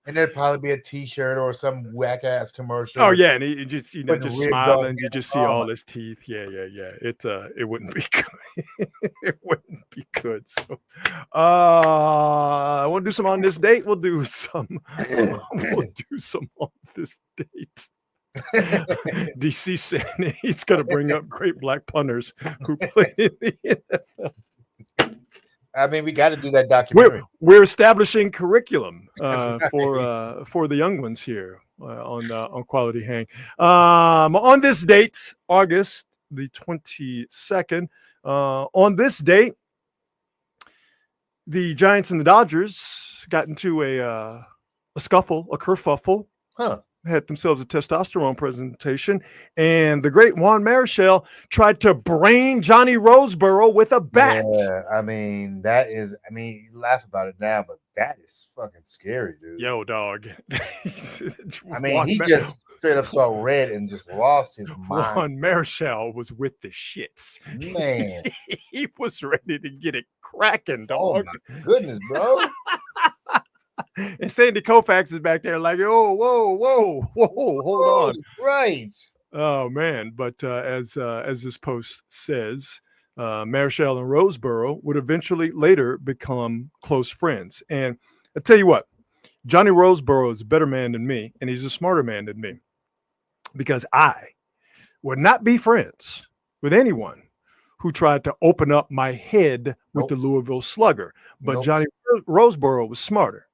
And there'd probably be a T-shirt or some whack ass commercial. Oh yeah, and he just just smiling. You just see all his teeth. Yeah. It wouldn't be good. It wouldn't be good. So, I want to do some on this date. We'll do some. We'll do some on this date. DC said he's going to bring up great black punters who played in the NFL. I mean, we got to do that documentary. We're establishing curriculum for the young ones here on Quality Hang. On this date, August the 22nd. On this date, the Giants and the Dodgers got into a scuffle, a kerfuffle. Huh. Had themselves a testosterone presentation, and the great Juan Marichal tried to brain Johnny Roseboro with a bat. Yeah, I mean, you laugh about it now, but that is fucking scary, dude. Yo, dog. I mean, he just straight up saw red and just lost his mind. Juan Marichal was with the shits. Man. He was ready to get it cracking, dog. Oh, my goodness, bro. And Sandy Koufax is back there like, oh, whoa, hold on. Right. Oh, man. But as this post says, Marichal and Roseboro would eventually later become close friends. And I tell you what, Johnny Roseboro is a better man than me, and he's a smarter man than me, because I would not be friends with anyone who tried to open up my head with the Louisville Slugger. But Johnny Roseboro was smarter.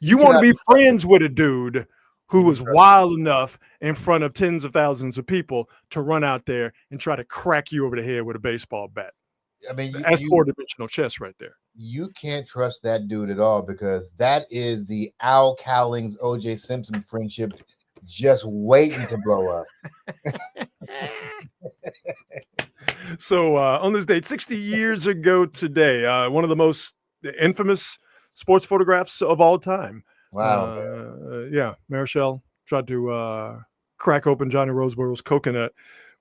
You want to be friends with a dude who was wild enough in front of tens of thousands of people to run out there and try to crack you over the head with a baseball bat. I mean, that's four-dimensional chess right there. You can't trust that dude at all, because that is the Al Cowlings, O.J. Simpson friendship just waiting to blow up. So on this date, 60 years ago today, one of the most infamous sports photographs of all time. Wow. Yeah, Marichal tried to crack open Johnny Roseboro's coconut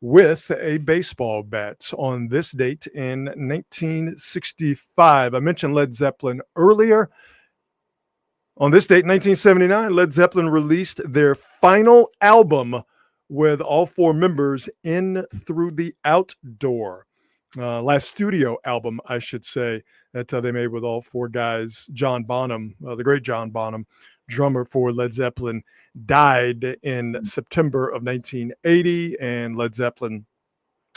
with a baseball bat on this date in 1965. I mentioned Led Zeppelin earlier. On this date, 1979, Led Zeppelin released their final album with all four members in Through the Outdoor. Last studio album, I should say, that they made with all four guys. John Bonham, the great John Bonham, drummer for Led Zeppelin, died in September of 1980, and Led Zeppelin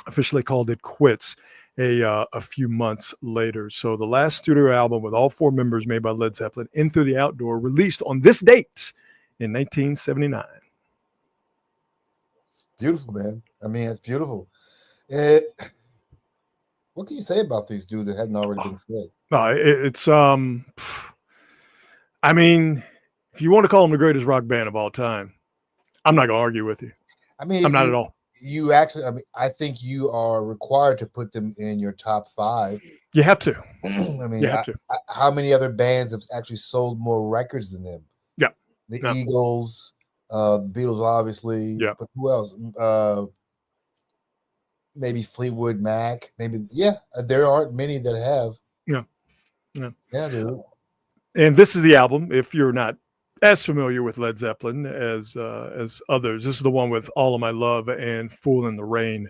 officially called it quits a few months later. So the last studio album with all four members made by Led Zeppelin, In Through the Outdoor, released on this date in 1979. Beautiful, man. I mean, it's beautiful. What can you say about these dudes that hadn't already been said? No, it's I mean, if you want to call them the greatest rock band of all time, I'm not gonna argue with you. I mean, I'm not at all. You actually, I mean, I think you are required to put them in your top 5. You have to. I mean, you have to. How many other bands have actually sold more records than them? Yeah, the Eagles, Beatles, obviously. Yeah, but who else? Maybe Fleetwood Mac. Maybe there aren't many that have. Yeah, dude. And this is the album. If you're not as familiar with Led Zeppelin as others, this is the one with All of My Love and Fool in the Rain.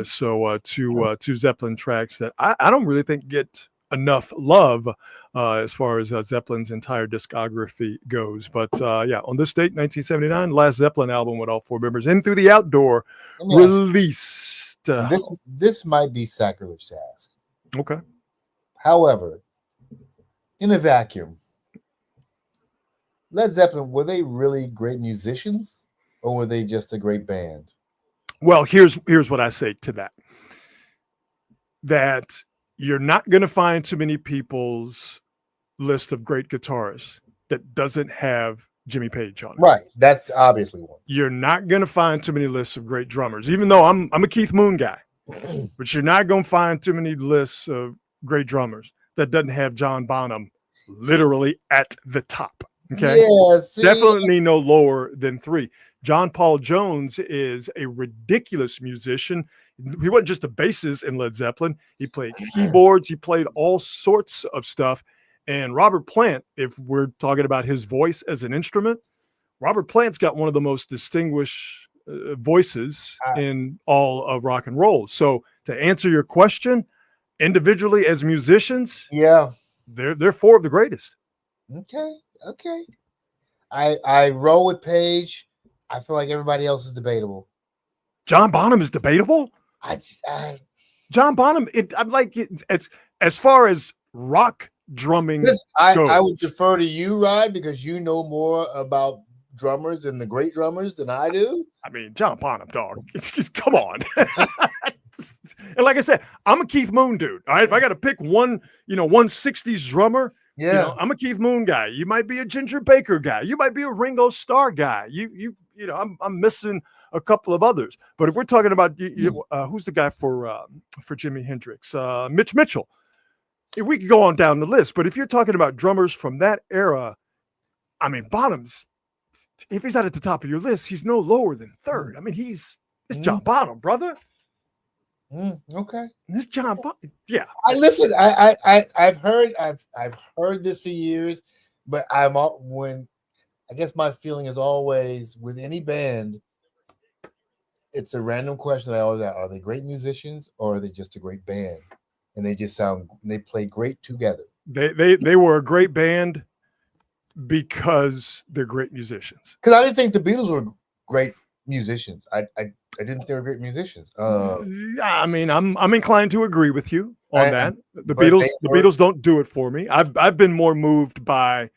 So two Zeppelin tracks that I don't really think get enough love as far as Zeppelin's entire discography goes. But on this date, 1979, last Zeppelin album with all four members, In Through the Outdoor, released. This might be sacrilege to ask. Okay. However, in a vacuum, Led Zeppelin, were they really great musicians, or were they just a great band? Well, here's what I say to that. That you're not going to find too many people's list of great guitarists that doesn't have Jimmy Page on it. Right. That's obviously one. You're not going to find too many lists of great drummers, even though I'm a Keith Moon guy. But you're not going to find too many lists of great drummers that doesn't have John Bonham literally at the top. Okay. Yeah, see? Definitely no lower than 3. John Paul Jones is a ridiculous musician. He wasn't just a bassist in Led Zeppelin. He played keyboards. He played all sorts of stuff. And Robert Plant, if we're talking about his voice as an instrument, Robert Plant's got one of the most distinguished voices in all of rock and roll. So to answer your question, individually as musicians, Yeah. they're 4 of the greatest. Okay. I roll with Page. I feel like everybody else is debatable. John Bonham is debatable. John Bonham, I'm like, it's as far as rock drumming goes. I would defer to you, Rod, because you know more about drummers and the great drummers than I do. I mean, John Bonham, dog. Come on. And like I said, I'm a Keith Moon dude. All right. If I got to pick one 60s drummer, I'm a Keith Moon guy. You might be a Ginger Baker guy. You might be a Ringo Starr guy. I'm missing a couple of others. But if we're talking about who's the guy for Jimi Hendrix, Mitch Mitchell, we could go on down the list. But if you're talking about drummers from that era, I mean, Bonham's, if he's not at the top of your list, he's no lower than 3rd. I mean, it's John Bonham, brother. Okay, this John Bonham. Yeah. I've heard this for years, but I guess my feeling is always with any band, it's a random question I always ask: are they great musicians or are they just a great band? And they play great together. They were a great band because they're great musicians. Because I didn't think the Beatles were great musicians. I didn't think they were great musicians. I mean, I'm inclined to agree with you on that. The Beatles don't do it for me. I've been more moved by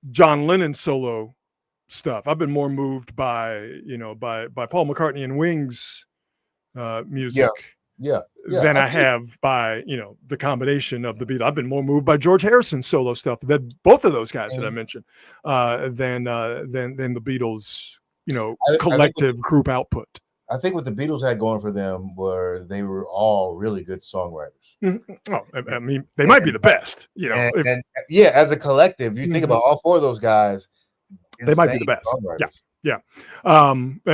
John Lennon's solo stuff. I've been more moved by Paul McCartney and Wings music. Than I have by the combination of the Beatles. I've been more moved by George Harrison's solo stuff than both of those guys that I mentioned than the Beatles collective group output. I think what the Beatles had going for them were they were all really good songwriters. Mm-hmm. Oh, I mean, they might be the best. As a collective, you think about all 4 of those guys, they might be the best. Yeah.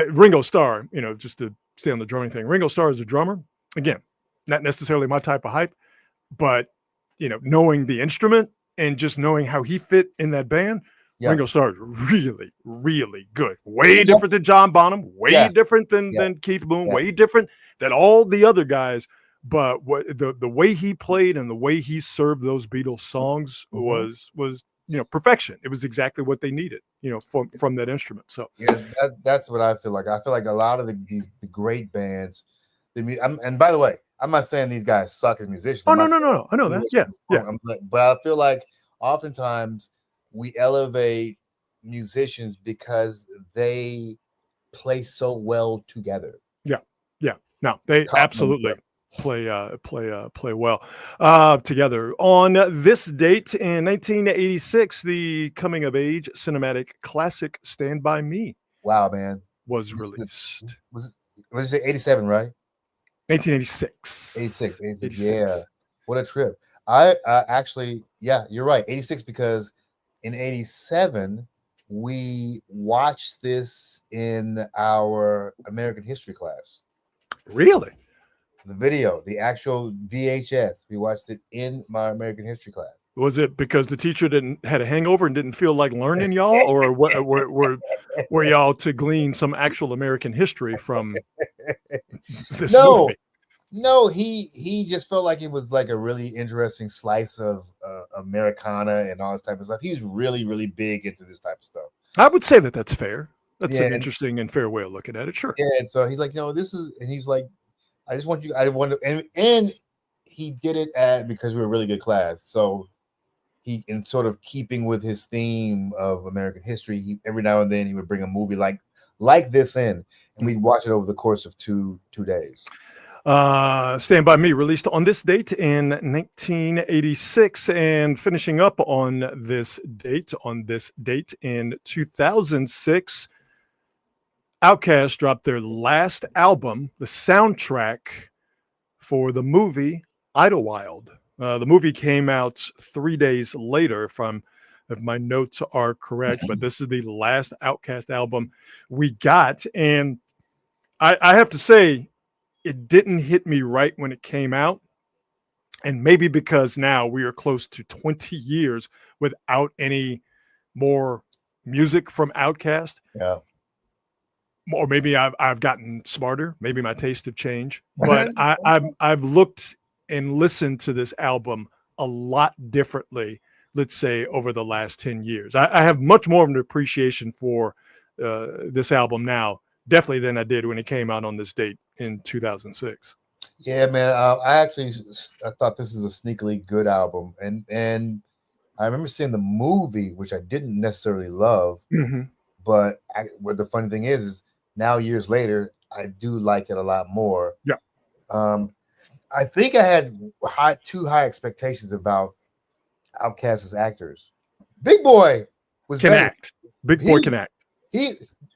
Ringo Starr, just to stay on the drumming thing. Ringo Starr is a drummer. Again, not necessarily my type of hype, but knowing the instrument and just knowing how he fit in that band, Ringo Starr is really, really good. Way different than John Bonham, way different than Keith Moon, way different than all the other guys. But what the way he played and the way he served those Beatles songs was perfection. It was exactly what they needed, from that instrument. So that's what I feel like. I feel like a lot of the great bands. And by the way, I'm not saying these guys suck as musicians. Oh, no. I know that. Yeah. But I feel like oftentimes we elevate musicians because they play so well together. Yeah. No, they absolutely play well together. On this date in 1986, the coming of age cinematic classic Stand By Me. Wow, man. Was released. Was it 87, right? 1986. 86. Yeah. What a trip. I actually, you're right. 86, because in 87, we watched this in our American history class. Really? The video, the actual VHS. We watched it in my American history class. Was it because the teacher had a hangover and didn't feel like learning, y'all, or were y'all to glean some actual American history from this movie? No, he just felt like it was like a really interesting slice of Americana and all this type of stuff. He's really, really big into this type of stuff. I would say that's fair. That's an interesting and fair way of looking at it. Sure. Yeah, and so he's like, this is, and he's like, I want to, and he did it because we were a really good class. So he, in sort of keeping with his theme of American history, every now and then he would bring a movie like this in, and we'd watch it over the course of two days. Stand By Me, released on this date in 1986, and finishing up on this date in 2006, Outkast dropped their last album, the soundtrack for the movie Idlewild. The movie came out 3 days later from if my notes are correct, but this is the last Outkast album we got. And I have to say, it didn't hit me right when it came out. And maybe because now we are close to 20 years without any more music from Outkast. Yeah. Or maybe I've gotten smarter. Maybe my taste have changed. But I've looked and listened to this album a lot differently, let's say, over the last 10 years. I have much more of an appreciation for this album now, definitely than I did when it came out on this date in 2006. Yeah, man. I thought this is a sneakily good album, and I remember seeing the movie, which I didn't necessarily love, but what the funny thing is now years later, I do like it a lot more. Yeah. I think I had too high expectations about Outkast as actors. Big Boy can act. Big Boy can act.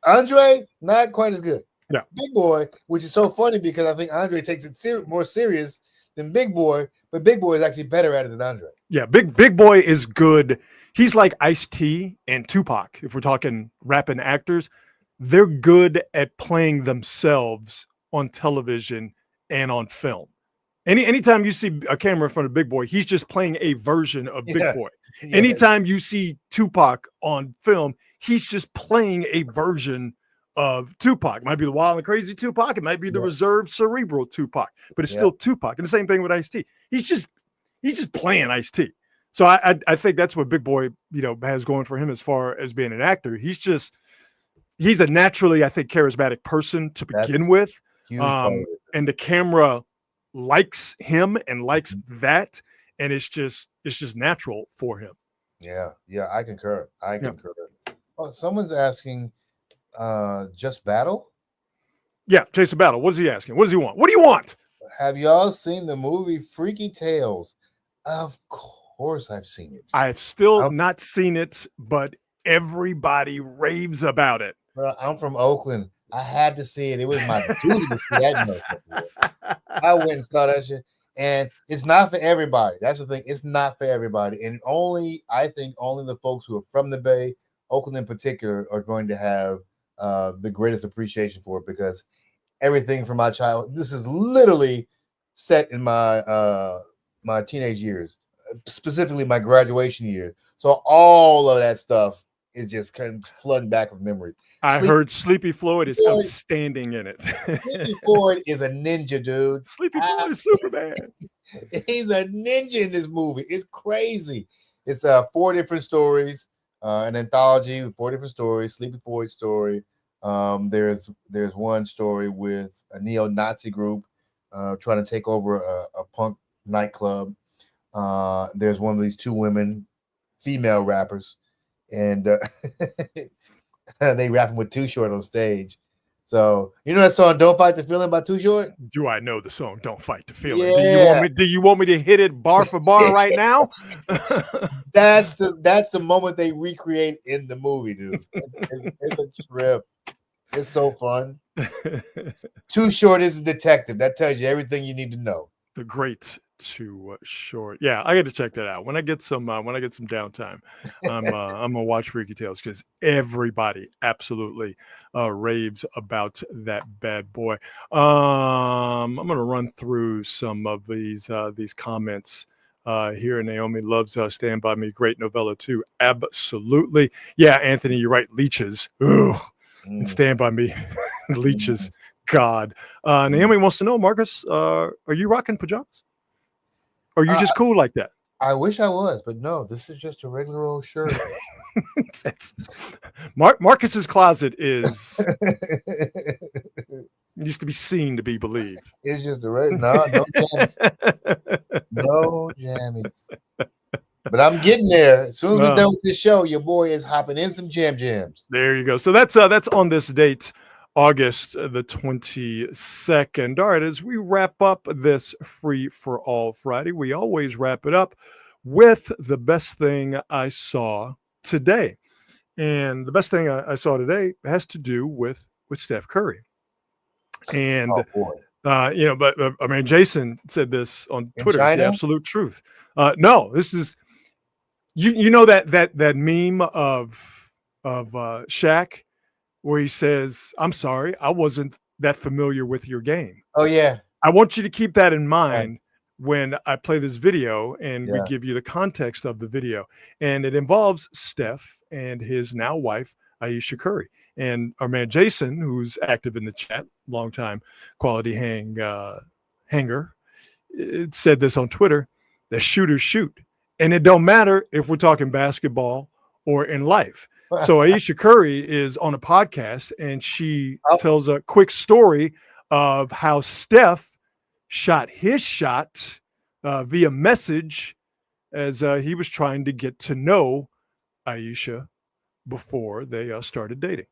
Andre, not quite as good. Yeah. Big Boy, which is so funny because I think Andre takes it more serious than Big Boy, but Big Boy is actually better at it than Andre. Yeah, Big Boy is good. He's like Ice-T and Tupac. If we're talking rapping actors, they're good at playing themselves on television and on film. Anytime you see a camera in front of Big Boy, he's just playing a version of Big Boy. Yeah. Anytime you see Tupac on film, he's just playing a version of Tupac. It might be the wild and crazy Tupac. It might be the reserved cerebral Tupac, but it's still Tupac. And the same thing with Ice-T. He's just playing Ice-T. So I think that's what Big Boy, has going for him as far as being an actor. He's a naturally, I think, charismatic person to begin with. And the camera likes him and likes that. And it's just natural for him. Yeah. I concur. Oh, someone's asking, Just Battle? Yeah, Chase a Battle. What is he asking? What does he want? What do you want? Have y'all seen the movie Freaky Tales? Of course I've seen it. I've still not seen it, but everybody raves about it. Bro, I'm from Oakland. I had to see it. It was my duty to see that. I went and saw that shit. And it's not for everybody. That's the thing. It's not for everybody. And I think only the folks who are from the Bay, Oakland in particular, are going to have the greatest appreciation for it, because everything from my childhood, this is literally set in my my teenage years, specifically my graduation year. So all of that stuff is just kind of flooding back with memories. I heard Sleepy Floyd is outstanding in it. Sleepy Floyd is a ninja, dude. Sleepy Floyd is Superman. He's a ninja in this movie. It's crazy. It's 4 different stories, an anthology with 4 different stories. Sleepy Floyd story. There's one story with a neo-Nazi group trying to take over a punk nightclub. There's one of these 2 women, female rappers, and they rapping with Too Short on stage. So you know that song "Don't Fight the Feeling" by Too Short? Do I know the song "Don't Fight the Feeling"? Yeah. Do you want me to hit it bar for bar right now? That's the moment they recreate in the movie, dude. It's a trip. It's so fun. Too Short is a detective. That tells you everything you need to know. The great Too Short. Yeah, I got to check that out when I get some downtime. I'm gonna watch Freaky Tales because everybody absolutely raves about that bad boy. I'm gonna run through some of these comments here. Naomi loves Stand By Me. Great novella too. Absolutely. Yeah, Anthony, you're right. Leeches. Ooh. And Stand By Me. Leeches. God. Naomi wants to know, Marcus, are you rocking pajamas? Or are you just cool like that? I wish I was, but no, this is just a regular old shirt. Marcus's closet is used to be seen to be believed. It's just a regular no jammies. No jammies. But I'm getting there. As soon as we're done with this show, your boy is hopping in some jams. There you go. So that's on this date, August the 22nd. All right, as we wrap up this Free for All Friday, we always wrap it up with the best thing I saw today. And the best thing I saw today has to do with Steph Curry. And but I mean, Jason said this on Twitter. It's the absolute truth. No, this is You know that meme of Shaq where he says, "I'm sorry, I wasn't that familiar with your game." Oh yeah. I want you to keep that in Right. mind when I play this video and we Yeah. give you the context of the video. And it involves Steph and his now wife, Aisha Curry. And our man Jason, who's active in the chat, longtime quality hanger, it said this on Twitter, that shooters shoot. And it don't matter if we're talking basketball or in life. So Aisha Curry is on a podcast and she tells a quick story of how Steph shot his shot via message as he was trying to get to know Aisha before they started dating.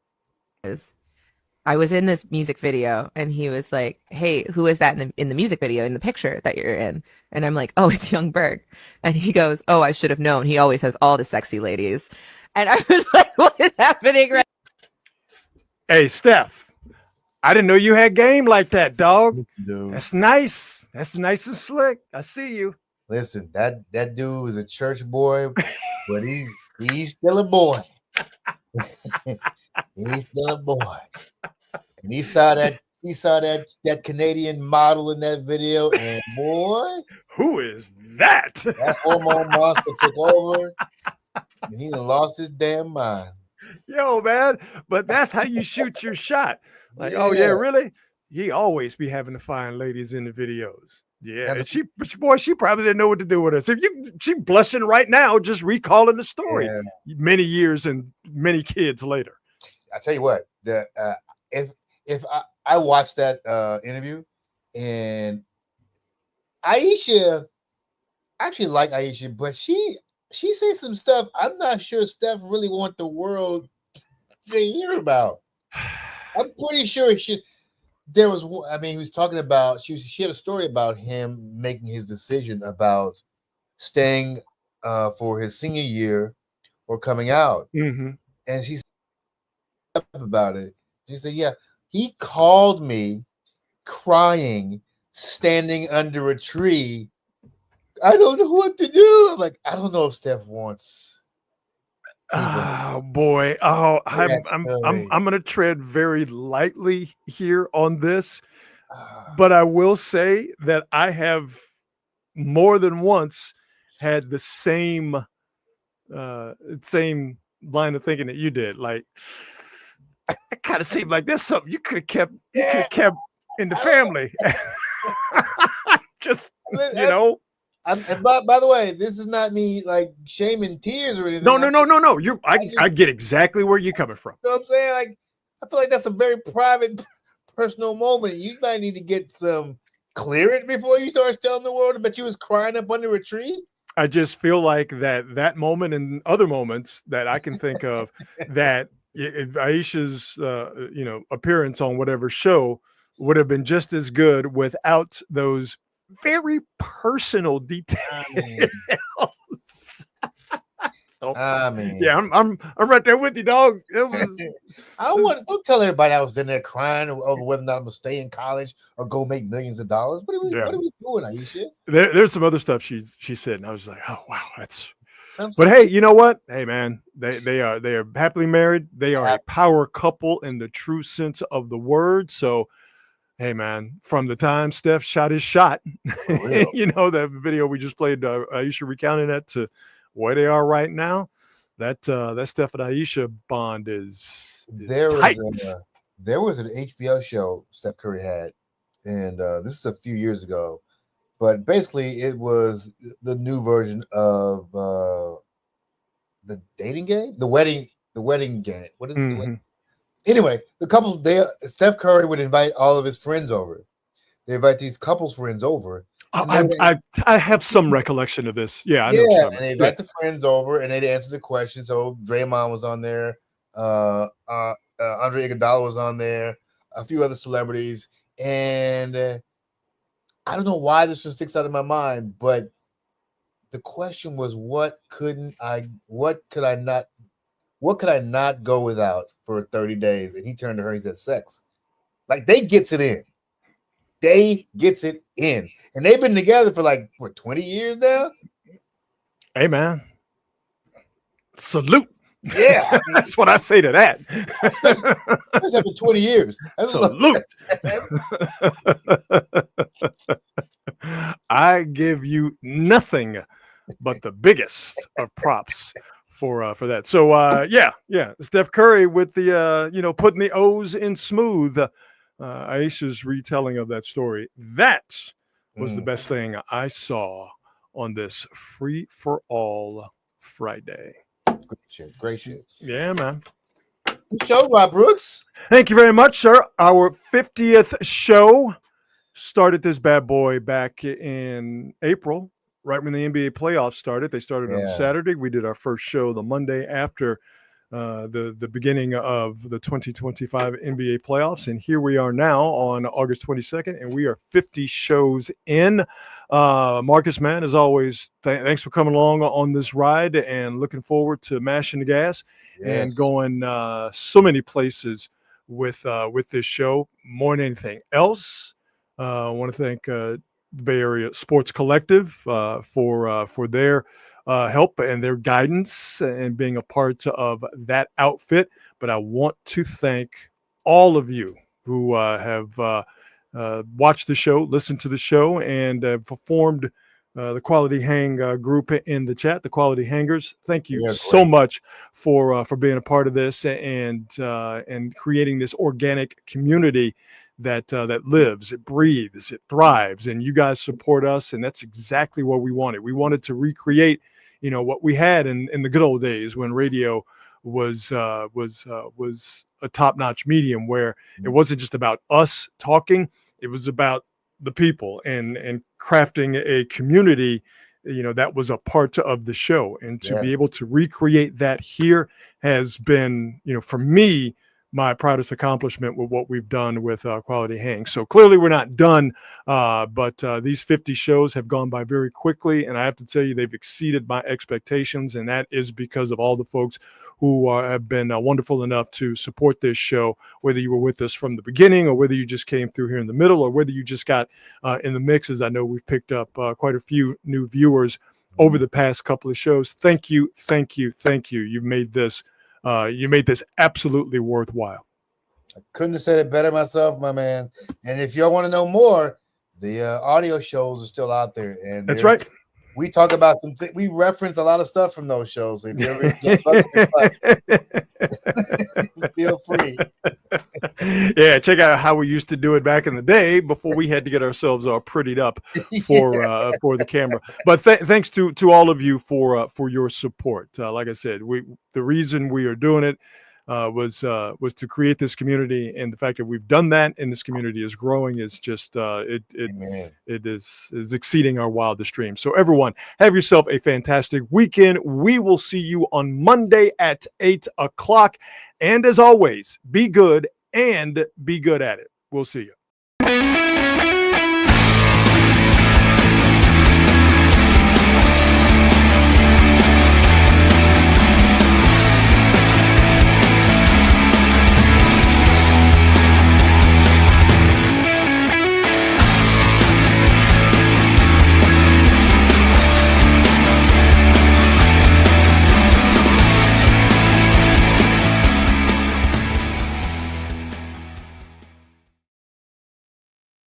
I was in this music video and he was like, "Hey, who is that in the music video in the picture that you're in?" And I'm like, "Oh, it's Young Berg." And he goes, "Oh, I should have known. He always has all the sexy ladies." And I was like, "What is happening right?" Hey, Steph, I didn't know you had game like that, dog. Dude. That's nice. That's nice and slick. I see you. Listen, that dude is a church boy, but he's still a boy. He's still a boy. And he saw that Canadian model in that video, and boy, who is that? That hormone monster took over, and he lost his damn mind. Yo, man, but that's how you shoot your shot. Like, oh yeah, really? He always be having to find ladies in the videos. Yeah, and she probably didn't know what to do with us. She blushing right now, just recalling the story many years and many kids later. I tell you what, if I watched that interview, and Aisha, I actually like Aisha, but she said some stuff I'm not sure Steph really want the world to hear about. I'm pretty sure there was, I mean, he was talking about, she had a story about him making his decision about staying for his senior year or coming out. Mm-hmm. And she said about it. She said, yeah, he called me crying, standing under a tree. I don't know what to do. I'm like, I don't know if Steph wants. Oh boy! Oh, I'm gonna tread very lightly here on this, but I will say that I have more than once had the same line of thinking that you did. Like, it kind of seemed like there's something you could have kept in the family. Just And by the way, this is not me like shaming tears or anything. No. I get exactly where you're coming from. You know what I'm saying? Like, I feel like that's a very private, personal moment. You might need to get some clearance before you start telling the world about you was crying up under a tree. I just feel like that moment and other moments that I can think of that Aisha's appearance on whatever show would have been just as good without those very personal details. So, I mean, yeah, I'm right there with you, dog. It was. Don't tell everybody I was in there crying over whether or not I'm gonna stay in college or go make millions of dollars. What are we doing, Aisha? There's some other stuff she said, and I was like, oh wow, that's. But hey, you know what? Hey man, they are happily married. They are a power couple in the true sense of the word. So. Hey man, from the time Steph shot his shot, that video we just played, Aisha recounting that to where they are right now, that Steph and Aisha bond is tight. There was an HBO show Steph Curry had, and this is a few years ago, but basically it was the new version of the dating game, the wedding game. What is it? The wedding? Anyway, the couple, Steph Curry would invite all of his friends over. They invite these couples friends over. I have some recollection of this. Yeah, I know. Yeah, and they invite the friends over, and they'd answer the questions. So Draymond was on there, Andre Iguodala was on there, a few other celebrities, and I don't know why this just sticks out of my mind, but the question was, what could I not go without for 30 days? And he turned to her, he said, sex. Like, they gets it in. And they've been together for 20 years now? Hey, man. Salute. Yeah, that's what I say to that. Especially after 20 years. Salute. I give you nothing but the biggest of props for that. So yeah, Steph Curry with the putting the O's in smooth. Aisha's retelling of that story. That was the best thing I saw on this free for all Friday. Great shit. Yeah, man. Good show, Rob Brooks. Thank you very much, sir. Our 50th show. Started this bad boy back in April, right when the NBA playoffs started. They started on Saturday. We did our first show the Monday after the beginning of the 2025 NBA playoffs. And here we are now on August 22nd, and we are 50 shows in. Marcus, man, as always, thanks for coming along on this ride and looking forward to mashing the gas and going so many places with this show. More than anything else, I want to thank the Bay Area Sports Collective for their help and their guidance and being a part of that outfit. But I want to thank all of you who have watched the show, listened to the show, and formed the Quality Hang group in the chat, the Quality Hangers. Thank you so much for being a part of this and creating this organic community that lives, it breathes, it thrives, and you guys support us, and that's exactly what we wanted. We wanted to recreate, what we had in the good old days when radio was a top-notch medium, where it wasn't just about us talking, it was about the people and crafting a community, that was a part of the show. And to be able to recreate that here has been, for me, my proudest accomplishment with what we've done with Quality Hang. So clearly we're not done, but these 50 shows have gone by very quickly, and I have to tell you, they've exceeded my expectations, and that is because of all the folks who have been wonderful enough to support this show, whether you were with us from the beginning or whether you just came through here in the middle or whether you just got in the mixes. I know we've picked up quite a few new viewers over the past couple of shows. Thank you. You've made this absolutely worthwhile. I couldn't have said it better myself, my man. And if y'all want to know more, the audio shows are still out there. And that's right. We talk about we reference a lot of stuff from those shows. So if you ever feel free. Yeah, check out how we used to do it back in the day before we had to get ourselves all prettied up for the camera. But thanks to all of you for your support. Like I said, the reason we are doing it was to create this community, and the fact that we've done that and this community is growing is just it is exceeding our wildest dreams. So everyone, have yourself a fantastic weekend. We will see you on Monday at 8:00, and as always, be good and be good at it. We'll see you.